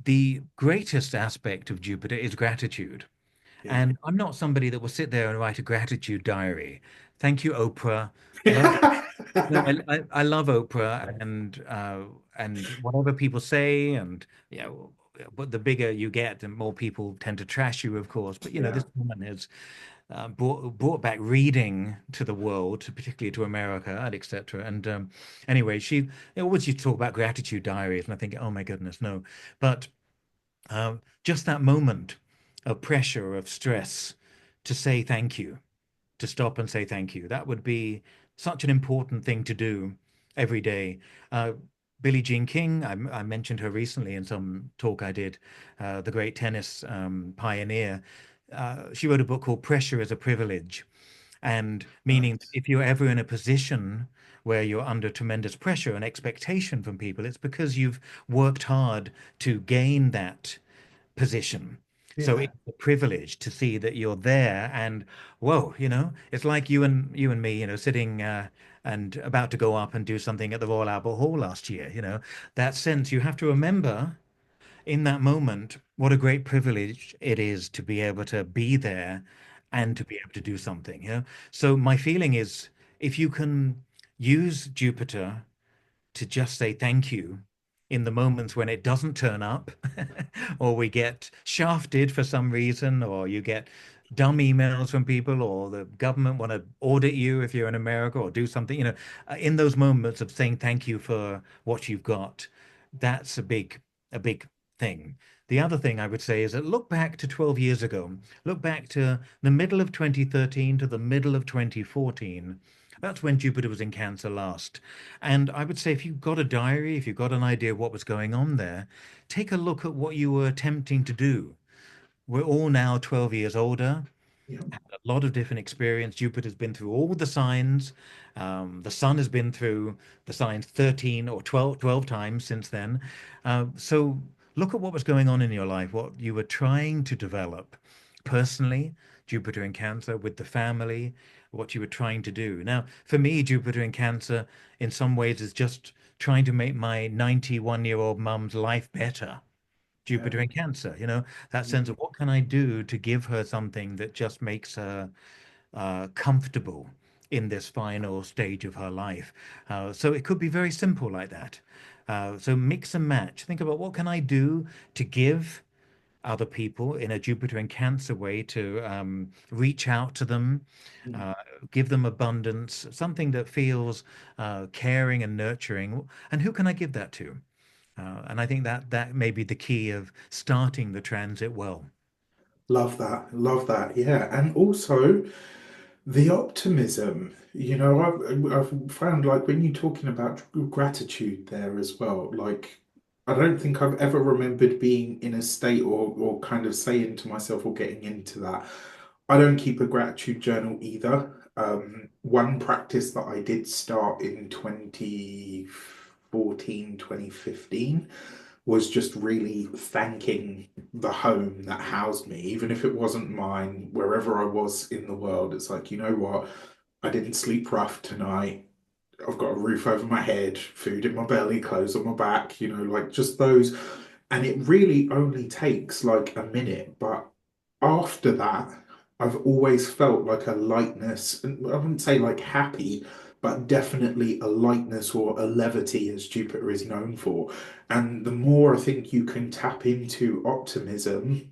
the greatest aspect of Jupiter is gratitude. Yeah. And I'm not somebody that will sit there and write a gratitude diary. Thank you, Oprah. Love no, I love Oprah and whatever people say, and but the bigger you get, the more people tend to trash you, of course. But Yeah. this woman has brought back reading to the world, particularly to America, and etc. And anyway, she always used to talk about gratitude diaries, and I think, oh my goodness, no. But just that moment of pressure, of stress, to say thank you, to stop and say thank you. That would be such an important thing to do every day. Uh, Billie Jean King, I mentioned her recently in some talk I did, the great tennis pioneer. She wrote a book called Pressure is a Privilege, and meaning Nice. if you're ever in a position where you're under tremendous pressure and expectation from people, it's because you've worked hard to gain that position. So Yeah. it's a privilege to see that you're there and whoa, it's like you and me, sitting and about to go up and do something at the Royal Albert Hall last year, that sense you have to remember in that moment what a great privilege it is to be able to be there and to be able to do something. So my feeling is if you can use Jupiter to just say thank you in the moments when it doesn't turn up, or we get shafted for some reason, or you get dumb emails from people, or the government want to audit you if you're in America, or do something, in those moments of saying thank you for what you've got, that's a big thing. The other thing I would say is that look back to 12 years ago, look back to the middle of 2013 to the middle of 2014. That's when Jupiter was in Cancer last. And I would say if you've got a diary, if you've got an idea of what was going on there, take a look at what you were attempting to do. We're all now 12 years older, Yeah. a lot of different experience. Jupiter's been through all the signs. The sun has been through the signs 13 or 12 times since then. So look at what was going on in your life, what you were trying to develop personally, Jupiter in Cancer, with the family, what you were trying to do. Now, for me, Jupiter in Cancer, in some ways, is just trying to make my 91-year-old mum's life better. Yeah. Jupiter in Cancer, that sense of what can I do to give her something that just makes her comfortable in this final stage of her life. So it could be very simple like that. So mix and match. Think about what can I do to give other people in a Jupiter and Cancer way to reach out to them, Mm. uh, give them abundance, something that feels caring and nurturing. And who can I give that to? And I think that may be the key of starting the transit well. Love that. Love that. Yeah. And also, the optimism, I've found like when you're talking about gratitude there as well, like I don't think I've ever remembered being in a state or kind of saying to myself or getting into that. I don't keep a gratitude journal either. One practice that I did start in 2014, 2015 was just really thanking the home that housed me, even if it wasn't mine, wherever I was in the world. It's like, you know what? I didn't sleep rough tonight. I've got a roof over my head, food in my belly, clothes on my back, like just those. And it really only takes like a minute. But after that, I've always felt like a lightness, and I wouldn't say like happy, but definitely a lightness or a levity as Jupiter is known for. And the more I think you can tap into optimism,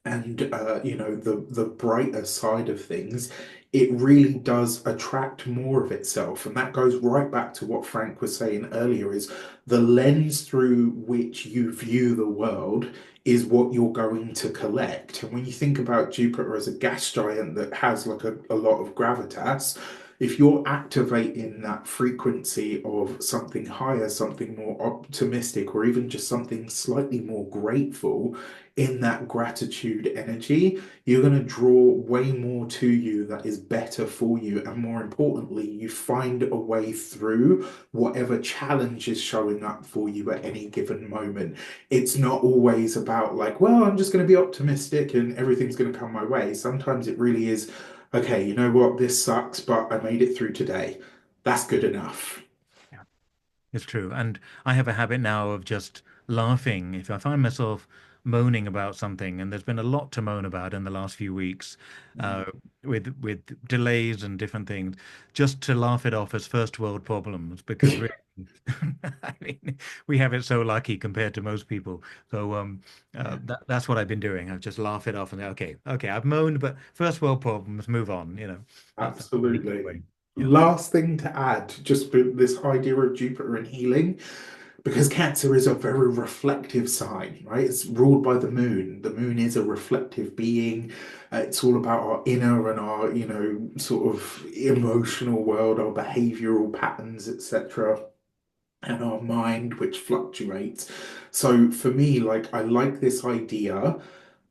and the brighter side of things, it really does attract more of itself. And that goes right back to what Frank was saying earlier, is the lens through which you view the world is what you're going to collect. And when you think about Jupiter as a gas giant that has like a lot of gravitas, if you're activating that frequency of something higher, something more optimistic, or even just something slightly more grateful, in that gratitude energy, you're going to draw way more to you that is better for you. And more importantly, you find a way through whatever challenge is showing up for you at any given moment. It's not always about like, well, I'm just going to be optimistic and everything's going to come my way. Sometimes it really is, okay, you know what, this sucks, but I made it through today. That's good enough. It's true. And I have a habit now of just laughing. If I find myself moaning about something, and there's been a lot to moan about in the last few weeks, Mm. uh, with delays and different things, just to laugh it off as first world problems, because really, I mean, we have it so lucky compared to most people. So Yeah. that's what I've been doing. I've just laugh it off and say, okay, I've moaned, but first world problems, move on. That's the only good Absolutely. way. Yeah. Last thing to add, just with this idea of Jupiter and healing, because Cancer is a very reflective sign, right? It's ruled by the moon. The moon is a reflective being. It's all about our inner and our, sort of emotional world, our behavioral patterns, etc., and our mind, which fluctuates. So for me, like, I like this idea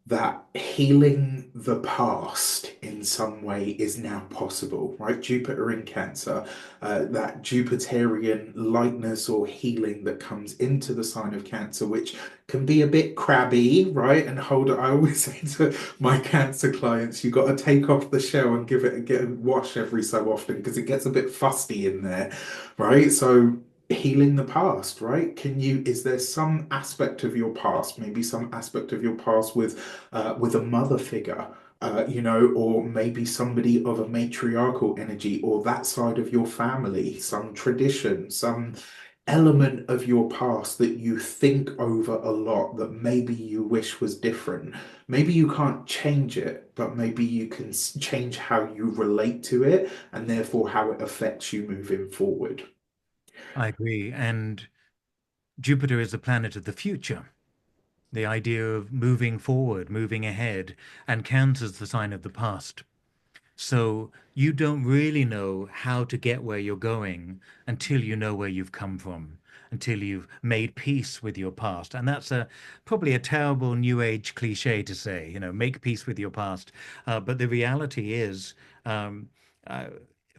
that healing the past in some way is now possible, right? Jupiter in Cancer, that Jupiterian lightness or healing that comes into the sign of Cancer, which can be a bit crabby, right? And hold it, I always say to my Cancer clients, you got to take off the shell and give it a wash every so often because it gets a bit fusty in there, right? So healing the past, right? Is there some aspect of your past, maybe some aspect of your past with a mother figure, or maybe somebody of a matriarchal energy, or that side of your family, some tradition, some element of your past that you think over a lot that maybe you wish was different. Maybe you can't change it, but maybe you can change how you relate to it and therefore how it affects you moving forward. I agree. And Jupiter is the planet of the future, the idea of moving forward, moving ahead, and Cancer's the sign of the past. So you don't really know how to get where you're going until you know where you've come from, until you've made peace with your past. And that's probably a terrible new age cliche to say, make peace with your past. But the reality is um, uh,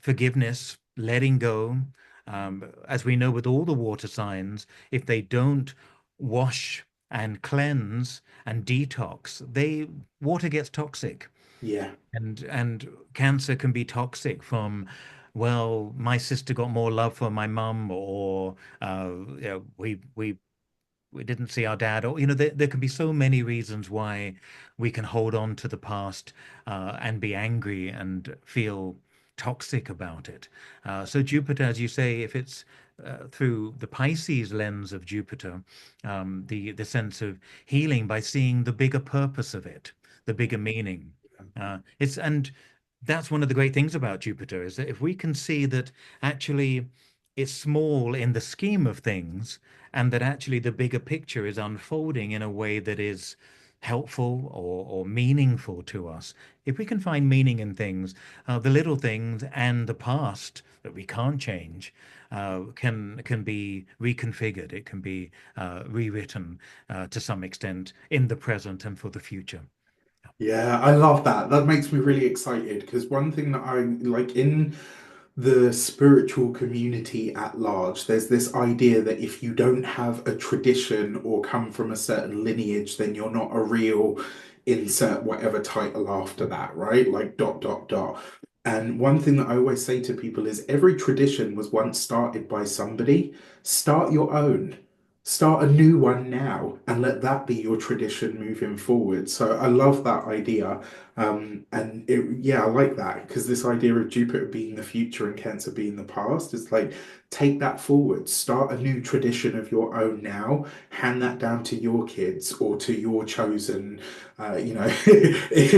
forgiveness, letting go. As we know with all the water signs, if they don't wash and cleanse and detox, water gets toxic. Yeah. And cancer can be toxic from, well, my sister got more love for my mum, or we we didn't see our dad, or there can be so many reasons why we can hold on to the past and be angry and feel toxic about it. So Jupiter, as you say, if it's through the Pisces lens of Jupiter, the sense of healing by seeing the bigger purpose of it, the bigger meaning. It's and that's one of the great things about Jupiter is that if we can see that actually it's small in the scheme of things, and that actually the bigger picture is unfolding in a way that is helpful or meaningful to us. If we can find meaning in things, the little things and the past that we can't change can be reconfigured. It can be rewritten to some extent in the present and for the future. Yeah, I love that. That makes me really excited because one thing that I like in the spiritual community at large, there's this idea that if you don't have a tradition or come from a certain lineage, then you're not a real insert whatever title after that, right? Like dot dot dot. And one thing that I always say to people is every tradition was once started by somebody. Start your own. Start a new one now and let that be your tradition moving forward. So I love that idea. Yeah, I like that because this idea of Jupiter being the future and Cancer being the past is like take that forward, start a new tradition of your own now, hand that down to your kids or to your chosen, in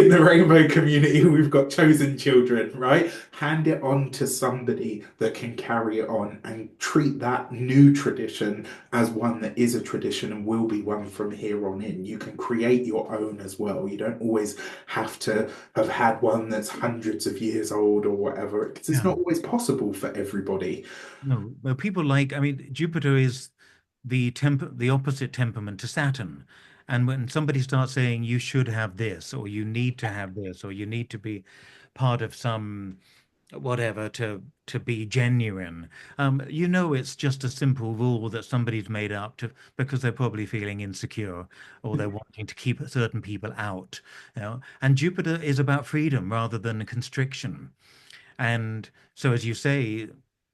the rainbow community, we've got chosen children, right? Hand it on to somebody that can carry it on and treat that new tradition as one that is a tradition and will be one from here on in. You can create your own as well. You don't always have to have had one that's hundreds of years old or whatever, because it's Yeah. not always possible for everybody. No, but people like, I mean, Jupiter is the opposite temperament to Saturn. And when somebody starts saying you should have this, or you need to have this, or you need to be part of some whatever to be genuine, it's just a simple rule that somebody's made up to because they're probably feeling insecure or they're wanting to keep certain people out, And Jupiter is about freedom rather than constriction. And so, as you say,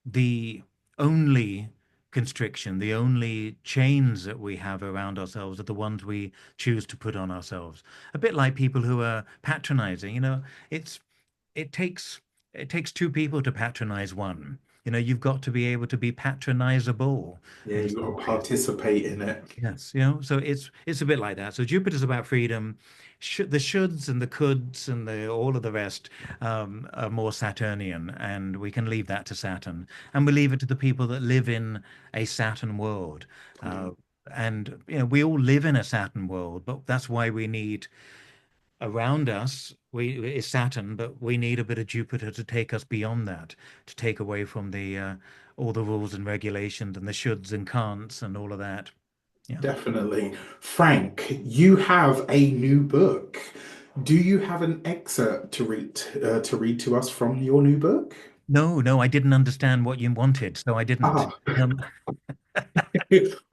the only constriction, the only chains that we have around ourselves are the ones we choose to put on ourselves. A bit like people who are patronizing, it's it takes it takes two people to patronize one. You've got to be able to be patronizable Yeah, in you've some got to ways. participate in it. Yes, so it's a bit like that. So Jupiter's about freedom. The shoulds and the coulds and the all of the rest are more Saturnian, and we can leave that to Saturn, and we leave it to the people that live in a Saturn world. Uh, and we all live in a Saturn world, but that's why we need around us we is Saturn, but we need a bit of Jupiter to take us beyond that, to take away from the all the rules and regulations and the shoulds and can'ts and all of that. Yeah. Definitely. Frank, you have a new book. Do you have an excerpt to read to us from your new book? No, no, I didn't understand what you wanted, so I didn't. Ah, Um,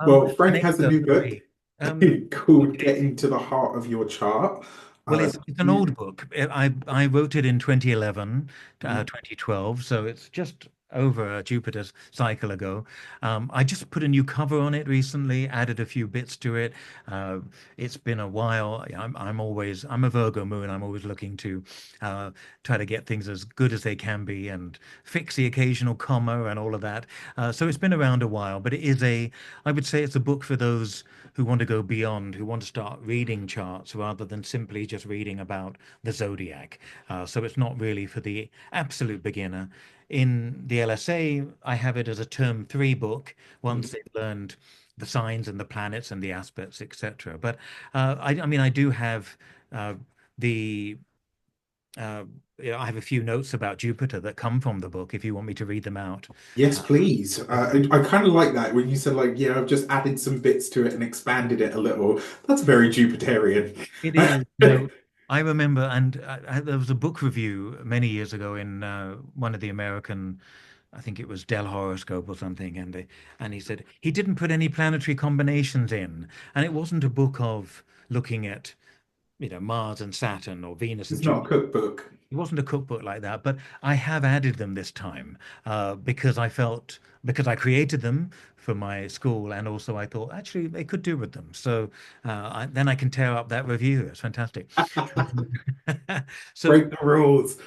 well, an Frank has a excerpt new for book me. Um, called Getting to the Heart of Your Chart. Well, Uh, it's an old book. I wrote it in 2011, mm, 2012, so it's just over a Jupiter's cycle ago. I just put a new cover on it recently, added a few bits to it. Uh, it's been a while. I'm a Virgo moon. I'm always looking to try to get things as good as they can be and fix the occasional comma and all of that. So it's been around a while, but I would say it's a book for those who want to go beyond, who want to start reading charts rather than simply just reading about the zodiac. So it's not really for the absolute beginner. In the LSA, I have it as a term three book once mm. they've learned the signs and the planets and the aspects, etc. But I mean, I do have uh, the uh, I have a few notes about Jupiter that come from the book if you want me to read them out. Yes, Uh, please. okay. I kind of like that when you said like, yeah, I've just added some bits to it and expanded it a little. That's very Jupiterian. It is, I remember, and there was a book review many years ago in one of the American, I think it was Dell Horoscope or something, and he said he didn't put any planetary combinations in, and it wasn't a book of looking at, Mars and Saturn or Venus and It's not a Jupiter. cookbook. it wasn't a cookbook like that, but I have added them this time because I felt because I created them for my school, and also I thought actually they could do with them. So then I can tear up that review. It's fantastic. So Break the rules.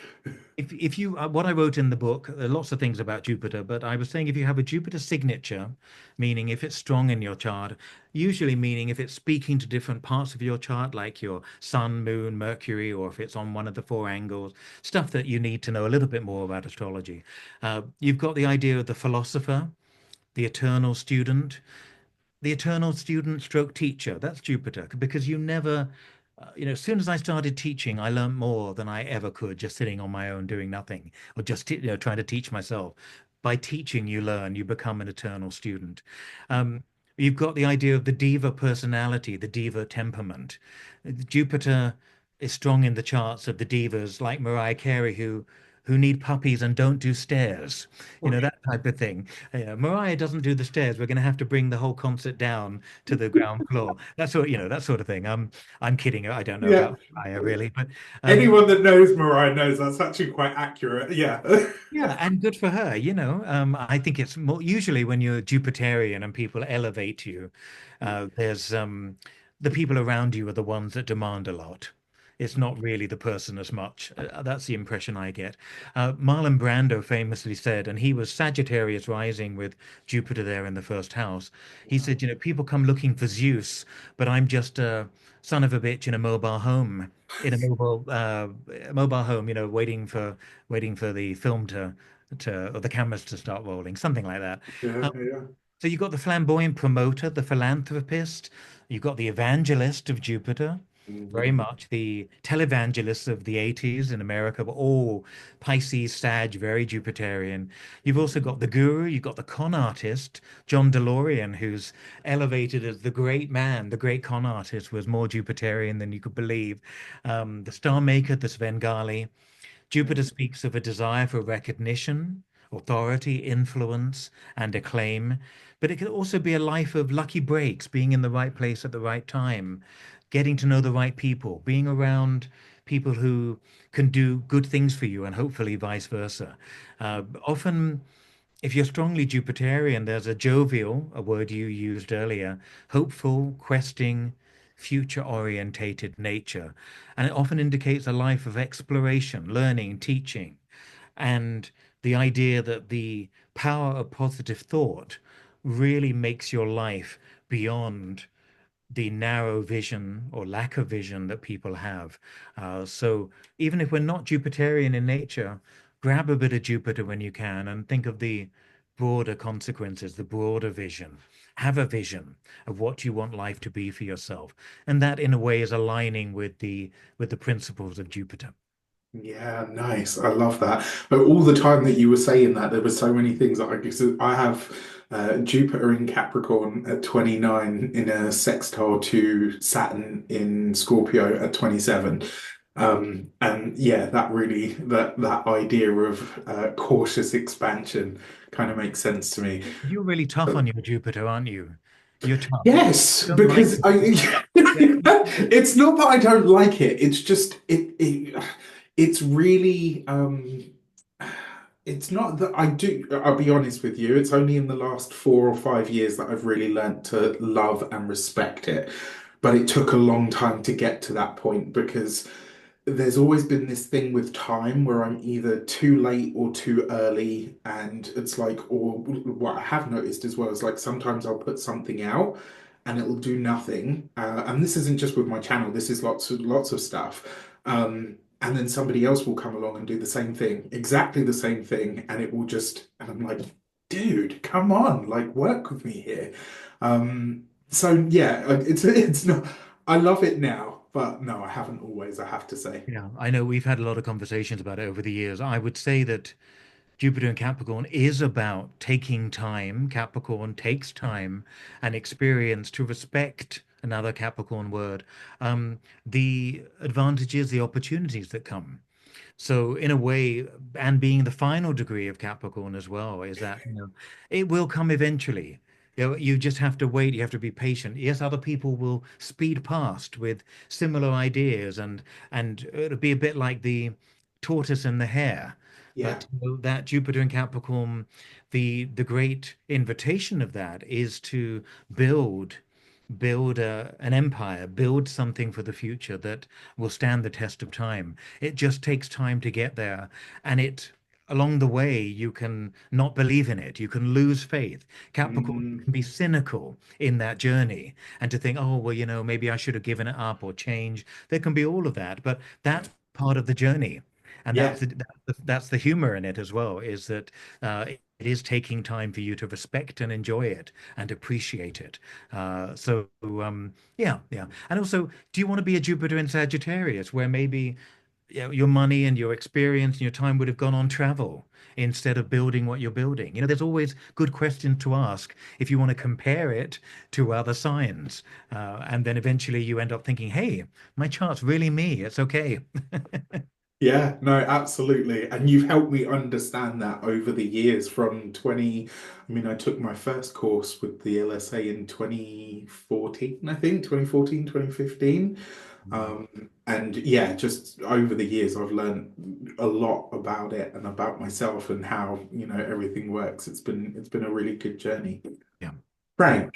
if you what I wrote in the book, there are lots of things about Jupiter, but I was saying if you have a Jupiter signature, meaning if it's strong in your chart, usually meaning if it's speaking to different parts of your chart, like your Sun, Moon, Mercury, or if it's on one of the four angles, stuff that you need to know a little bit more about astrology. You've got the idea of the philosopher, the eternal student stroke teacher. That's Jupiter because you never, as soon as I started teaching, I learned more than I ever could just sitting on my own doing nothing or just, trying to teach myself. By teaching, you learn, you become an eternal student. Um, you've got the idea of the diva personality, the diva temperament. Jupiter is strong in the charts of the divas like Mariah Carey, who need puppies and don't do stairs, that type of thing. Mariah doesn't do the stairs. We're going to have to bring the whole concert down to the ground floor. That sort of thing. I'm kidding. I don't know Yeah. about Mariah really, but um, Anyone that knows Mariah knows that's actually quite accurate. Yeah. yeah, and good for her. I think it's more usually when you're Jupiterian and people elevate you, there's the people around you are the ones that demand a lot. It's not really the person as much. That's the impression I get. Marlon Brando famously said, and he was Sagittarius rising with Jupiter there in the first house. He said, people come looking for Zeus, but I'm just a son of a bitch in a mobile home, in a mobile home, waiting for the film to or the cameras to start rolling, something like that. Yeah, Um, yeah. so you've got the flamboyant promoter, the philanthropist, you've got the evangelist of Jupiter, very Mhm. much the televangelists of the 80s in America were all Pisces, Sag, very Jupiterian. You've also got the guru, you've got the con artist, John DeLorean, who's elevated as the great man, the great con artist, was more Jupiterian than you could believe. The star maker, the Svengali. Jupiter speaks of a desire for recognition, authority, influence, and acclaim, but it can also be a life of lucky breaks, being in the right place at the right time, getting to know the right people, being around people who can do good things for you, and hopefully vice versa. Often, if you're strongly Jupiterian, there's a jovial, a word you used earlier, hopeful, questing, future orientated nature. And it often indicates a life of exploration, learning, teaching, and the idea that the power of positive thought really makes your life beyond the narrow vision or lack of vision that people have. So even if we're not Jupiterian in nature, grab a bit of Jupiter when you can and think of the broader consequences, the broader vision. Have a vision of what you want life to be for yourself. And that in a way is aligning with the principles of Jupiter. Yeah, nice. I love that. But all the time that you were saying that, there were so many things that I guess I have Jupiter in Capricorn at 29 in a sextile to Saturn in Scorpio at 27. And yeah, that really that idea of cautious expansion kind of makes sense to me. You're really tough on your Jupiter, aren't you? You're tough. Yes, Don't like because it. I Yeah. it's not that I don't like it. It's just it's really it's not that I do, I'll be honest with you, it's only in the last 4 or 5 years that I've really learnt to love and respect it. But it took a long time to get to that point because there's always been this thing with time where I'm either too late or too early. And it's like, or what I have noticed as well is like sometimes I'll put something out and it'll do nothing. And this isn't just with my channel, this is lots of stuff. And then somebody else will come along and do the same thing, exactly the same thing, and it will just, and I'm like, dude, come on, like work with me here. So yeah, it's not. I love it now, but no, I haven't always, I have to say. Yeah, I know we've had a lot of conversations about it over the years. I would say that Jupiter and Capricorn is about taking time. Capricorn takes time and experience to respect another Capricorn word, the advantages, the opportunities that come. So in a way, and being the final degree of Capricorn as well, is that, it will come eventually. You just have to wait, you have to be patient. Yes, other people will speed past with similar ideas and it'll be a bit like tortoise and the hare. Yeah. But that Jupiter in Capricorn, the great invitation of that is to build an empire, build something for the future that will stand the test of time. It just takes time to get there, and it along the way you can not believe in it. You can lose faith. Capricorn Mm, can be cynical in that journey and to think, oh, well, maybe I should have given it up or changed. There can be all of that, but that's part of the journey. And yeah. that's the humor in it as well, is that it is taking time for you to respect and enjoy it and appreciate it. Yeah, yeah. And also, do you want to be a Jupiter in Sagittarius, where maybe your money and your experience and your time would have gone on travel instead of building what you're building? There's always good questions to ask if you want to compare it to other signs. And then eventually you end up thinking, hey, my chart's really me. It's okay. Yeah, no, absolutely. And you've helped me understand that over the years from 20, I mean, I took my first course with the LSA in 2014, I think, 2014, 2015. Mm. And yeah, just over the years, I've learned a lot about it and about myself and how, everything works. It's been a really good journey. Yeah. Frank,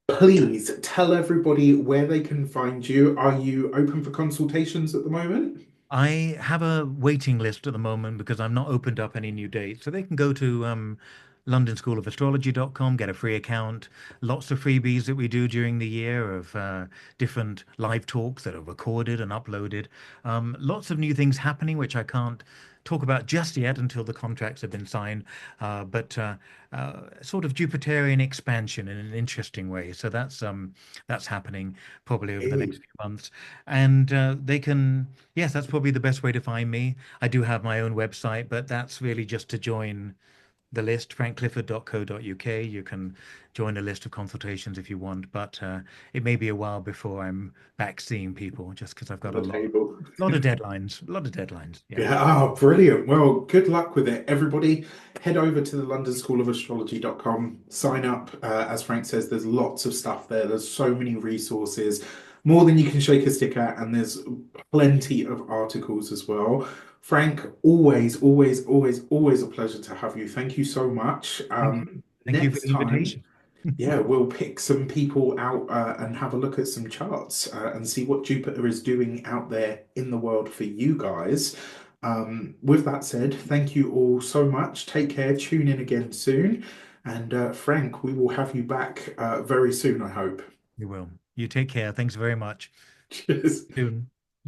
please tell everybody where they can find you. Are you open for consultations at the moment? I have a waiting list at the moment because I'm not opened up any new dates. So they can go to londonschoolofastrology.com, get a free account. Lots of freebies that we do during the year of different live talks that are recorded and uploaded. Lots of new things happening, which I can't talk about just yet until the contracts have been signed. But sort of Jupiterian expansion in an interesting way. So that's happening probably over the next Hey, few months. And they can. Yes, that's probably the best way to find me. I do have my own website, but that's really just to join the list, frankclifford.co.uk. You can join a list of consultations if you want, but it may be a while before I'm back seeing people just because I've on got the table. a lot of deadlines. Yeah. Yeah, brilliant. Well, good luck with it. Everybody, head over to the londonschoolofastrology.com, sign up. As Frank says, there's lots of stuff there. There's so many resources, more than you can shake a stick at, and there's plenty of articles as well. Frank, always, always, always, always a pleasure to have you. Thank you so much. Thank you. Thank you for Next the time, invitation. yeah, we'll pick some people out and have a look at some charts and see what Jupiter is doing out there in the world for you guys. With that said, thank you all so much. Take care. Tune in again soon. And Frank, we will have you back very soon, I hope. You will. You take care. Thanks very much. Cheers. Soon.